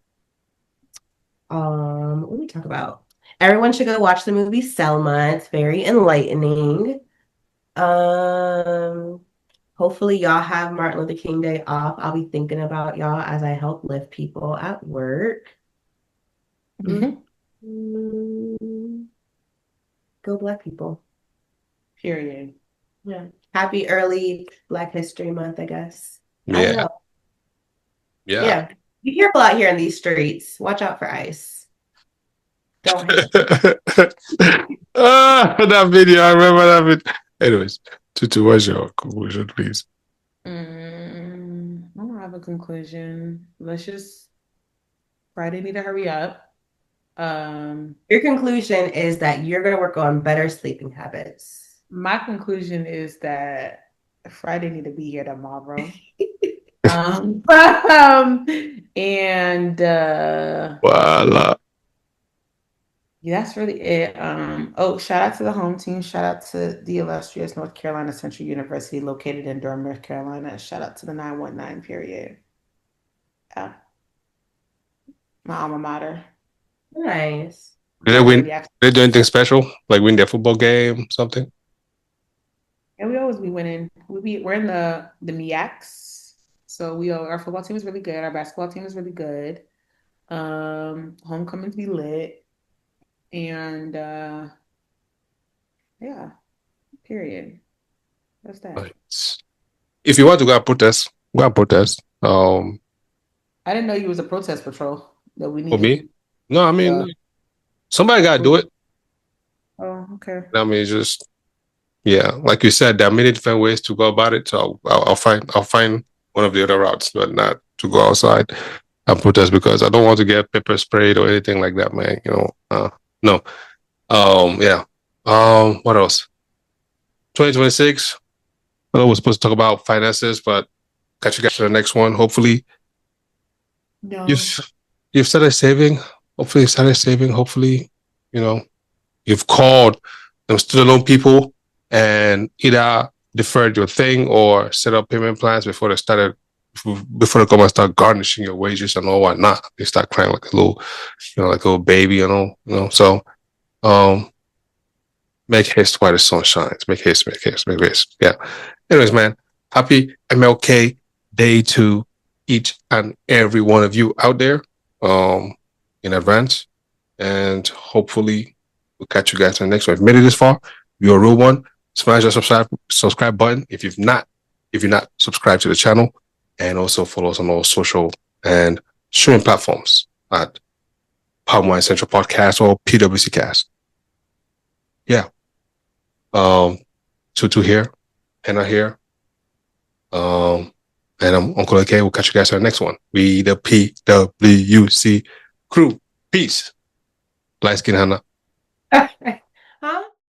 C: What do we talk about? Everyone should go watch the movie Selma. It's very enlightening. Hopefully y'all have Martin Luther King Day off. I'll be thinking about y'all as I help lift people at work. Mm-hmm. Go Black people.
B: Period.
C: Yeah. Happy early Black History Month, I guess.
A: Yeah.
C: Yeah. Be careful out here in these streets. Watch out for ICE. Don't
A: that video, I remember that video. Anyways, Tutu, what's your conclusion, please?
B: I don't have a conclusion. Let's just Friday need to hurry up.
C: Your conclusion is that you're going to work on better sleeping habits.
B: My conclusion is that Friday need to be here tomorrow. And
A: voila.
B: Yeah, that's really it. Shout out to the home team. Shout out to the illustrious North Carolina Central University located in Durham, North Carolina. Shout out to the 919 period. Yeah. My alma mater.
C: Nice.
A: Did they win? Did they do anything special? Like win their football game, something?
B: Yeah, we always be winning. We're in the MEACs. So our football team is really good. Our basketball team is really good. Homecomings be lit. And yeah, period. That's that.
A: Nice. If you want to go and protest, go and protest.
B: I didn't know you was a protest patrol that we need.
A: For me? No, I mean somebody gotta do it.
B: Oh, okay.
A: I mean, like you said, there are many different ways to go about it. So I'll find one of the other routes, but not to go outside and protest because I don't want to get pepper sprayed or anything like that, man. No. Yeah. What else? 2026. I know we're supposed to talk about finances, but catch you guys for the next one. Hopefully, you've started saving. Hopefully, you've called them student loan people and either deferred your thing or set up payment plans before they come and start garnishing your wages and all whatnot. They start crying like a little baby, So, make haste while the sun shines. Make haste. Yeah. Anyways, man, happy MLK Day to each and every one of you out there in advance. And hopefully we'll catch you guys in the next one. If you made it this far, you're a real one. Smash that subscribe button if you're not subscribed to the channel, and also follow us on all social and streaming platforms at Palm Wine Central Podcast or PWC Cast. Yeah. Tutu here, Henna here. And I'm Uncle AK. We'll catch you guys on the next one. We the PWC crew. Peace. Light skin Hannah.